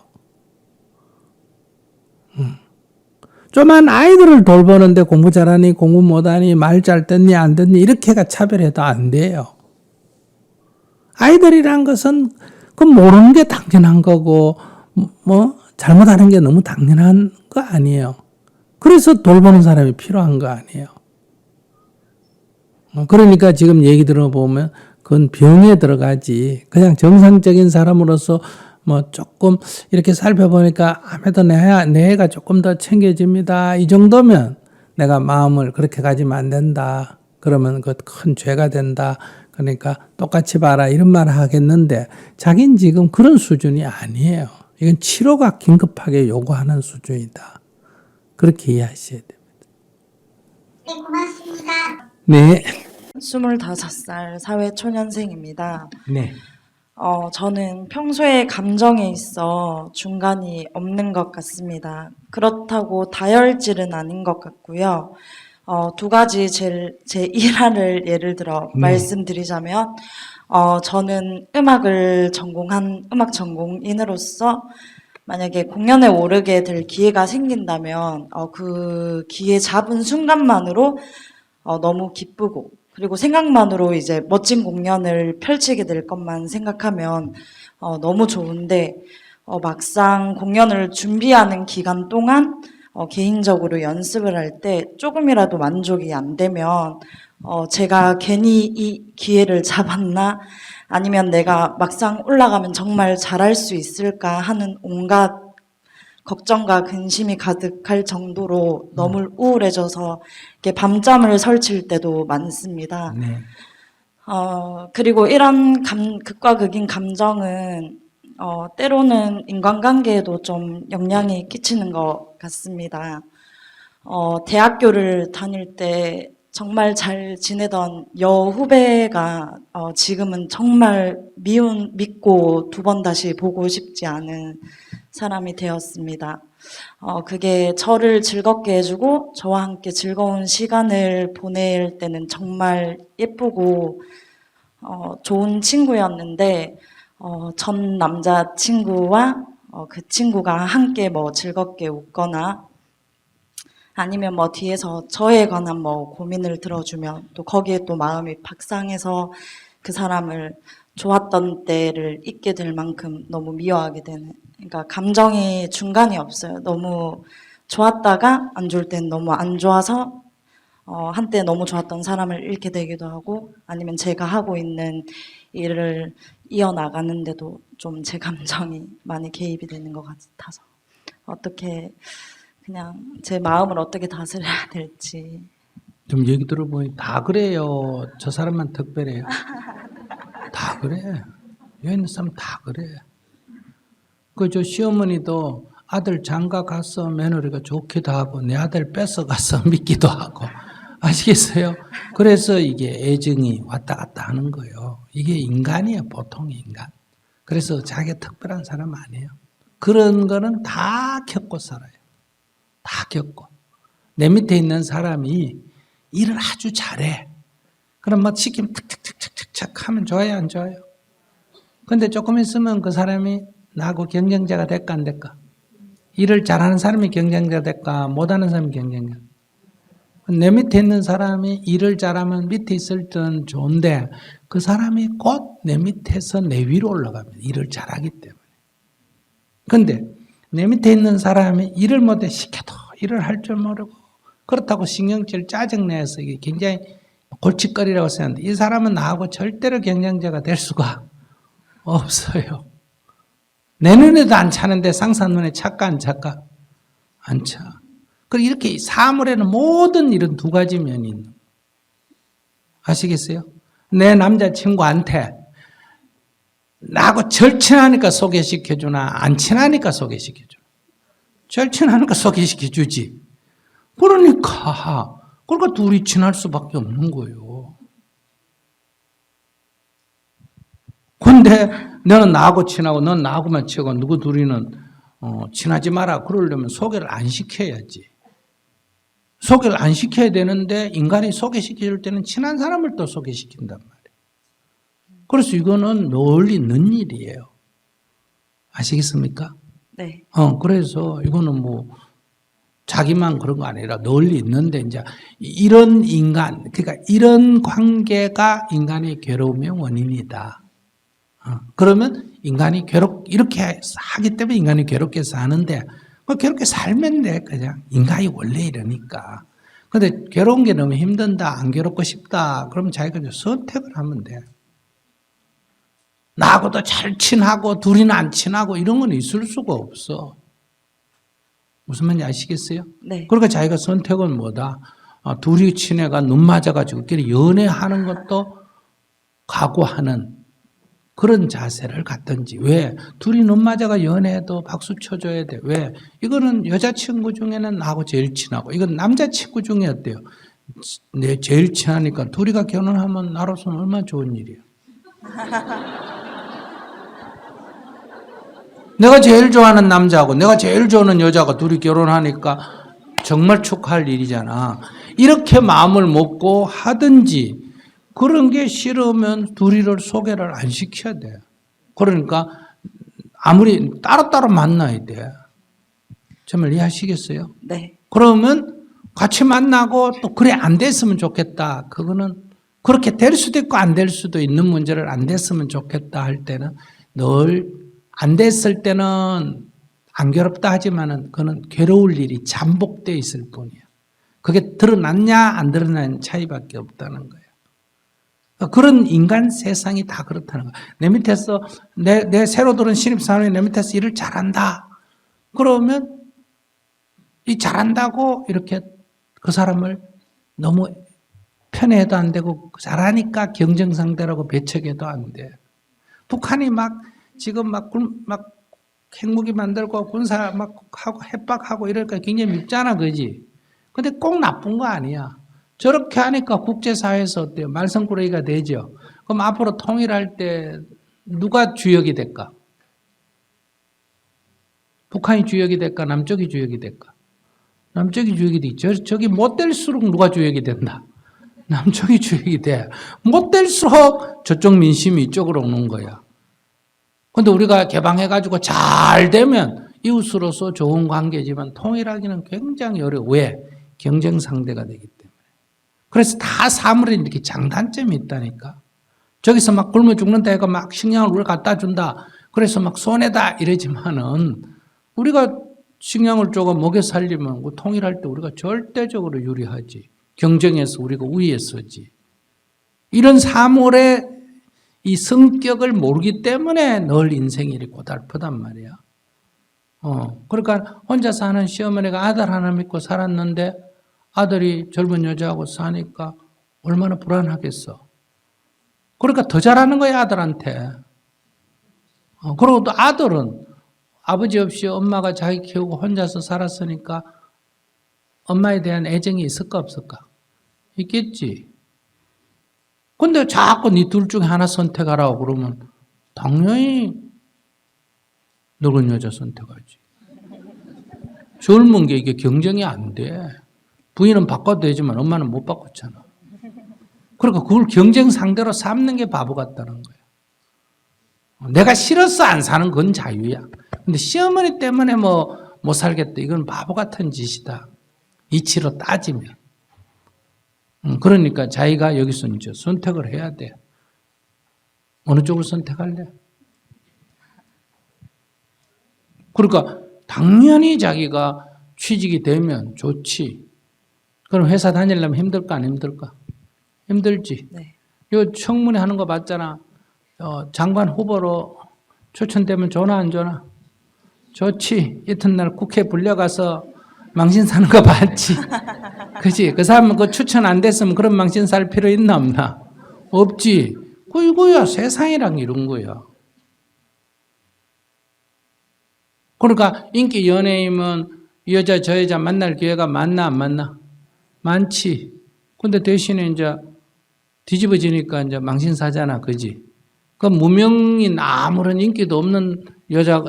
좀만 아이들을 돌보는데 공부 잘하니 공부 못하니 말 잘 듣니 안 듣니 이렇게가 차별해도 안 돼요. 아이들이란 것은 그 모르는 게 당연한 거고 뭐 잘못하는 게 너무 당연한 거 아니에요. 그래서 돌보는 사람이 필요한 거 아니에요. 그러니까 지금 얘기 들어보면 그건 병에 들어가지. 그냥 정상적인 사람으로서 뭐 조금 이렇게 살펴보니까 아무래도 내 애가 조금 더 챙겨집니다. 이 정도면 내가 마음을 그렇게 가지면 안 된다. 그러면 그 큰 죄가 된다. 그러니까 똑같이 봐라 이런 말을 하겠는데 자기는 지금 그런 수준이 아니에요. 이건 치료가 긴급하게 요구하는 수준이다. 그렇게 이해하셔야 됩니다. 네, 고맙습니다. 네. 25살 사회초년생입니다. 네. 저는 평소에 감정에 있어 중간이 없는 것 같습니다. 그렇다고 다혈질은 아닌 것 같고요. 두 가지 제 일화를 예를 들어 말씀드리자면, 저는 음악을 전공한 음악 전공인으로서 만약에 공연에 오르게 될 기회가 생긴다면 그 기회 잡은 순간만으로 너무 기쁘고 그리고 생각만으로 이제 멋진 공연을 펼치게 될 것만 생각하면 너무 좋은데 막상 공연을 준비하는 기간 동안 개인적으로 연습을 할 때 조금이라도 만족이 안 되면 제가 괜히 이 기회를 잡았나 아니면 내가 막상 올라가면 정말 잘할 수 있을까 하는 온갖 걱정과 근심이 가득할 정도로 너무 우울해져서 이렇게 밤잠을 설칠 때도 많습니다. 네. 그리고 이런 극과 극인 감정은 때로는 인간관계에도 좀 영향이 끼치는 것 같습니다. 대학교를 다닐 때 정말 잘 지내던 여후배가 지금은 정말 믿고 두 번 다시 보고 싶지 않은 사람이 되었습니다. 그게 저를 즐겁게 해주고 저와 함께 즐거운 시간을 보낼 때는 정말 예쁘고 좋은 친구였는데 전 남자친구와 그 친구가 함께 뭐 즐겁게 웃거나 아니면 뭐 뒤에서 저에 관한 뭐 고민을 들어주면 또 거기에 또 마음이 박상해서 그 사람을 좋았던 때를 잊게 될 만큼 너무 미워하게 되는, 그러니까 감정이 중간이 없어요. 너무 좋았다가 안 좋을 땐 너무 안 좋아서 한때 너무 좋았던 사람을 잃게 되기도 하고 아니면 제가 하고 있는 일을 이어나가는데도 좀 제 감정이 많이 개입이 되는 것 같아서 어떻게 그냥 제 마음을 어떻게 다스려야 될지. 좀 얘기 들어보니 다 그래요. 저 사람만 특별해요. 다 그래. 여기 있는 사람 다 그래. 저 시어머니도 아들 장가 가서 며느리가 좋기도 하고 내 아들 뺏어가서 믿기도 하고 아시겠어요? 그래서 이게 애정이 왔다 갔다 하는 거예요. 이게 인간이에요. 보통의 인간. 그래서 자기가 특별한 사람 아니에요. 그런 거는 다 겪고 살아요. 다 겪고. 내 밑에 있는 사람이 일을 아주 잘해. 그럼 뭐 시키면 탁탁탁탁탁 하면 좋아요, 안 좋아요? 근데 조금 있으면 그 사람이 나하고 경쟁자가 될까 안 될까? 일을 잘하는 사람이 경쟁자가 될까? 못하는 사람이 경쟁자. 내 밑에 있는 사람이 일을 잘하면 밑에 있을 때는 좋은데 그 사람이 곧 내 밑에서 내 위로 올라가면 일을 잘하기 때문에. 근데 내 밑에 있는 사람이 일을 못해 시켜도 일을 할 줄 모르고 그렇다고 신경질 짜증내서 이게 굉장히 골칫거리라고 생각하는데 이 사람은 나하고 절대로 경쟁자가 될 수가 없어요. 내 눈에도 안 차는데 상사 눈에 찰까 안 찰까? 안 차. 그리고 이렇게 사물에는 모든 이런 두 가지 면이 있는 거예요. 아시겠어요? 내 남자친구한테 나하고 절친하니까 소개시켜주나 안 친하니까 소개시켜주나? 절친하니까 소개시켜주지. 그러니까 둘이 친할 수밖에 없는 거예요. 근데 너는 나하고 친하고 넌 나하고만 친하고 누구 둘이는 친하지 마라. 그러려면 소개를 안 시켜야지. 소개를 안 시켜야 되는데 인간이 소개시켜줄 때는 친한 사람을 또 소개시킨단 말이에요. 그래서 이거는 널리 있는 일이에요. 아시겠습니까? 네. 그래서 이거는 뭐 자기만 그런 거 아니라 널리 있는데 이제 이런 인간, 그러니까 이런 관계가 인간의 괴로움의 원인이다. 그러면 인간이 이렇게 하기 때문에 인간이 괴롭게 사는데 괴롭게 살면 돼. 그냥 인간이 원래 이러니까. 근데 괴로운 게 너무 힘든다, 안 괴롭고 싶다. 그러면 자기가 이제 선택을 하면 돼. 나하고도 잘 친하고 둘이는 안 친하고 이런 건 있을 수가 없어. 무슨 말인지 아시겠어요? 네. 그러니까 자기가 선택은 뭐다? 둘이 친해가 눈 맞아가지고 연애하는 것도 각오하는 그런 자세를 갖든지. 왜? 둘이 눈 맞아가 연애해도 박수 쳐줘야 돼. 왜? 이거는 여자친구 중에는 나하고 제일 친하고 이건 남자친구 중에 어때요? 내 제일 친하니까 둘이가 결혼하면 나로서는 얼마나 좋은 일이야. 내가 제일 좋아하는 남자하고 내가 제일 좋아하는 여자가 둘이 결혼하니까 정말 축하할 일이잖아. 이렇게 마음을 먹고 하든지 그런 게 싫으면 둘이를 소개를 안 시켜야 돼. 그러니까 아무리 따로따로 만나야 돼. 정말 이해하시겠어요? 네. 그러면 같이 만나고 또 그래 안 됐으면 좋겠다. 그거는 그렇게 될 수도 있고 안 될 수도 있는 문제를 안 됐으면 좋겠다 할 때는 늘 안 됐을 때는 안 괴롭다 하지만은 그는 괴로울 일이 잠복되어 있을 뿐이야. 그게 드러났냐 안 드러난 차이밖에 없다는 거예요. 그런 인간 세상이 다 그렇다는 거예요. 내 밑에서 내 새로 들은 신입사원이 내 밑에서 일을 잘한다. 그러면 이 잘한다고 이렇게 그 사람을 너무 편애해도 안 되고 잘하니까 경쟁 상대라고 배척해도 안 돼. 북한이 지금 막 핵무기 만들고 군사 막 하고 협박하고 이러니까 굉장히 밉잖아, 그지? 근데 꼭 나쁜 거 아니야. 저렇게 하니까 국제사회에서 어때요? 말썽꾸러기가 되죠. 그럼 앞으로 통일할 때 누가 주역이 될까? 북한이 주역이 될까? 남쪽이 주역이 될까? 남쪽이 주역이 되죠. 저기 못 될수록 누가 주역이 된다? 남쪽이 주역이 돼. 못 될수록 저쪽 민심이 이쪽으로 오는 거야. 근데 우리가 개방해가지고 잘 되면 이웃으로서 좋은 관계지만 통일하기는 굉장히 어려워. 왜? 경쟁 상대가 되기 때문에. 그래서 다 사물에 이렇게 장단점이 있다니까. 저기서 막 굶어 죽는다 해가 막 식량을 우리가 갖다 준다. 그래서 막 손해다 이러지만은 우리가 식량을 조금 먹여 살리면 통일할 때 우리가 절대적으로 유리하지. 경쟁에서 우리가 우위에 서지. 이런 사물의 이 성격을 모르기 때문에 늘 인생이 이렇게 고달프단 말이야. 그러니까 혼자 사는 시어머니가 아들 하나 믿고 살았는데 아들이 젊은 여자하고 사니까 얼마나 불안하겠어. 그러니까 더 잘하는 거야, 아들한테. 그리고 또 아들은 아버지 없이 엄마가 자기 키우고 혼자서 살았으니까 엄마에 대한 애정이 있을까 없을까? 있겠지. 근데 자꾸 네 둘 중에 하나 선택하라고 그러면 당연히 늙은 여자 선택하지. 젊은 게 이게 경쟁이 안 돼. 부인은 바꿔도 되지만 엄마는 못 바꿨잖아. 그러니까 그걸 경쟁 상대로 삼는 게 바보 같다는 거야. 내가 싫어서 안 사는 건 자유야. 근데 시어머니 때문에 못 살겠다. 이건 바보 같은 짓이다. 이치로 따지면. 그러니까 자기가 여기서 이제 선택을 해야 돼. 어느 쪽을 선택할래? 그러니까 당연히 자기가 취직이 되면 좋지. 그럼 회사 다니려면 힘들까 안 힘들까? 힘들지. 네. 요 청문회 하는 거 봤잖아. 장관 후보로 추천되면 좋나 안 좋나? 좋지. 이튿날 국회 불려가서 망신 사는 거 봤지. 그치? 그 사람은 그 추천 안 됐으면 그런 망신 살 필요 있나 없나? 없지. 이거야. 세상이란 이런 거야. 그러니까 인기 연예인은 이 여자 저 여자 만날 기회가 많나 안 많나? 많지. 근데 대신에 이제 뒤집어지니까 이제 망신 사잖아. 그지? 그 무명인 아무런 인기도 없는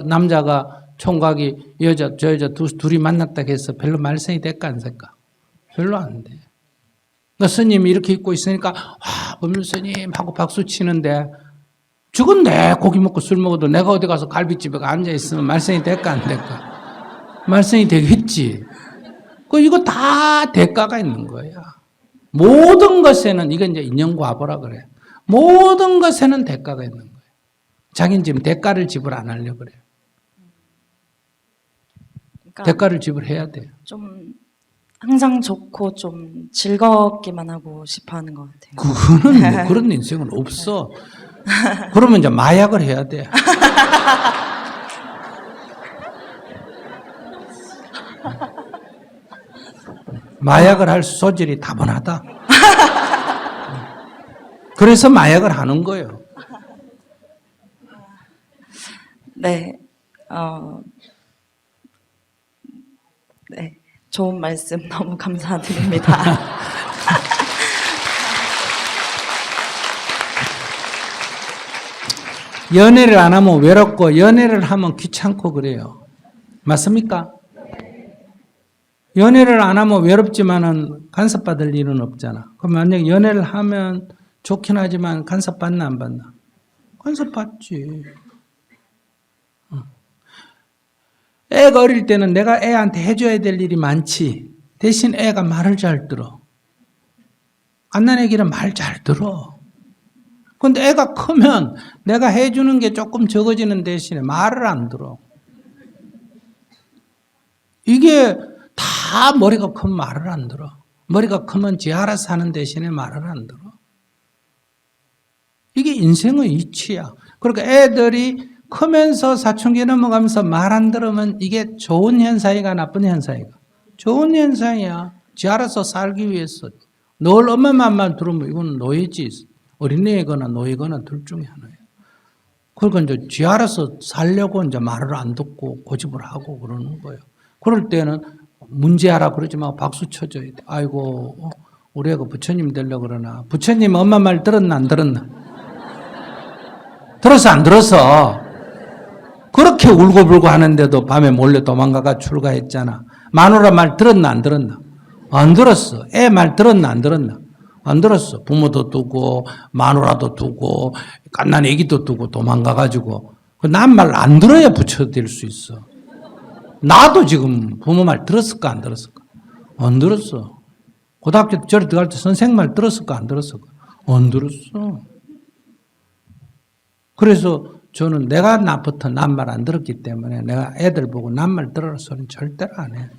남자가 총각이 저 여자 둘이 만났다 해서 별로 말썽이 될까 안 될까? 별로 안 돼. 그러니까 스님이 이렇게 입고 있으니까 법률 스님 하고 박수 치는데 죽은데 고기 먹고 술 먹어도 내가 어디 가서 갈비집에 앉아 있으면 말썽이 될까 안 될까? 말썽이 되겠지. 이거 다 대가가 있는 거야. 모든 것에는 이건 이제 인연과보라 그래. 모든 것에는 대가가 있는 거야. 자기는 지금 대가를 지불 안 하려고 그래. 그러니까 대가를 지불해야 돼. 좀 항상 좋고 좀 즐겁기만 하고 싶어하는 것 같아요. 그거는 뭐 그런 인생은 없어. 그러면 이제 마약을 해야 돼. 마약을 할 소질이 다분하다. 그래서 마약을 하는 거예요. 네, 네, 좋은 말씀 너무 감사드립니다. 연애를 안 하면 외롭고 연애를 하면 귀찮고 그래요. 맞습니까? 연애를 안 하면 외롭지만은 간섭받을 일은 없잖아. 그럼 만약 연애를 하면 좋긴 하지만 간섭받나 안 받나? 간섭받지. 애가 어릴 때는 내가 애한테 해줘야 될 일이 많지. 대신 애가 말을 잘 들어. 갓난 애기는 말 잘 들어. 근데 애가 크면 내가 해주는 게 조금 적어지는 대신에 말을 안 들어. 이게 다 머리가 크면 말을 안 들어. 머리가 크면 지 알아서 하는 대신에 말을 안 들어. 이게 인생의 이치야. 그러니까 애들이 크면서 사춘기 넘어가면서 말 안 들으면 이게 좋은 현상이가 나쁜 현상이가? 좋은 현상이야. 지 알아서 살기 위해서. 늘 엄마 말만 들으면 이건 노예지. 어린애거나 노예거나 둘 중에 하나예요. 그러니까 이제 지 알아서 살려고 이제 말을 안 듣고 고집을 하고 그러는 거예요. 그럴 때는 문제하라 그러지 마. 박수 쳐줘야 돼. 아이고, 우리 애가 부처님 되려고 그러나. 부처님 엄마 말 들었나 안 들었나? 들었어 안 들었어? 그렇게 울고불고 하는데도 밤에 몰래 도망가가 출가했잖아. 마누라 말 들었나 안 들었나? 안 들었어. 애 말 들었나 안 들었나? 안 들었어. 부모도 두고 마누라도 두고 갓난 애기도 두고 도망가가지고 남 말 안 들어야 부처 될 수 있어. 나도 지금 부모 말 들었을까 안 들었을까? 안 들었어. 고등학교 절에 들어갈 때 선생 말 들었을까 안 들었을까? 안 들었어. 그래서 저는 내가 나부터 남 말 안 들었기 때문에 내가 애들 보고 남 말 들으라 소리는 절대로 안 해.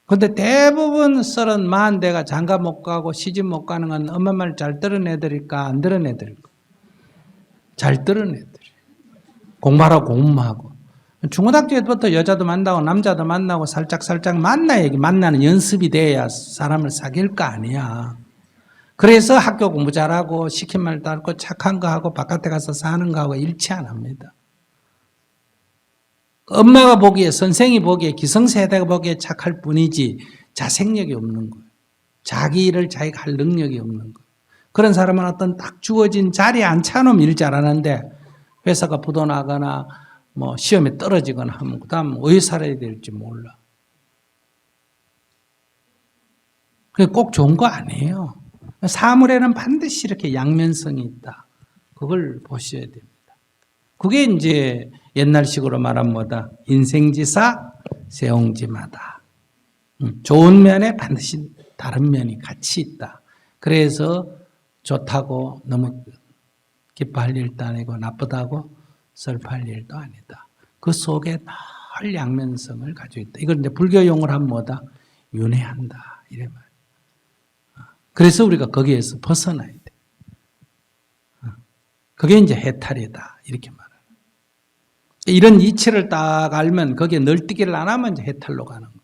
근데 대부분 30, 40대가 장가 못 가고 시집 못 가는 건 엄마 말 잘 들은 애들일까 안 들은 애들일까? 잘 들은 애들. 공부하라고 공부하고. 중고등학교 때부터 여자도 만나고 남자도 만나고 살짝 만나야 만나는 연습이 돼야 사람을 사귈 거 아니야. 그래서 학교 공부 잘하고 시킨 말 따르고 착한 거 하고 바깥에 가서 사는 거하고 일치 안 합니다. 엄마가 보기에 선생이 보기에 기성세대가 보기에 착할 뿐이지 자생력이 없는 거예요. 자기 일을 자기가 할 능력이 없는 거예요. 그런 사람은 어떤 딱 주어진 자리에 앉혀놓으면 일 잘하는데 회사가 부도나거나 뭐 시험에 떨어지거나 하면 그다음 어디 살아야 될지 몰라. 그게 꼭 좋은 거 아니에요. 사물에는 반드시 이렇게 양면성이 있다. 그걸 보셔야 됩니다. 그게 이제 옛날식으로 말하면 뭐다? 인생지사, 세옹지마다. 좋은 면에 반드시 다른 면이 같이 있다. 그래서 좋다고 너무 기뻐할 일도 아니고 나쁘다고 슬퍼할 일도 아니다. 그 속에 늘 양면성을 가지고 있다. 이걸 이제 불교 용어로 하면 뭐다? 윤회한다. 이래 말이야. 그래서 우리가 거기에서 벗어나야 돼. 그게 이제 해탈이다. 이렇게 말하는. 이런 이치를 딱 알면 거기에 널뛰기를 안 하면 이제 해탈로 가는 거예요.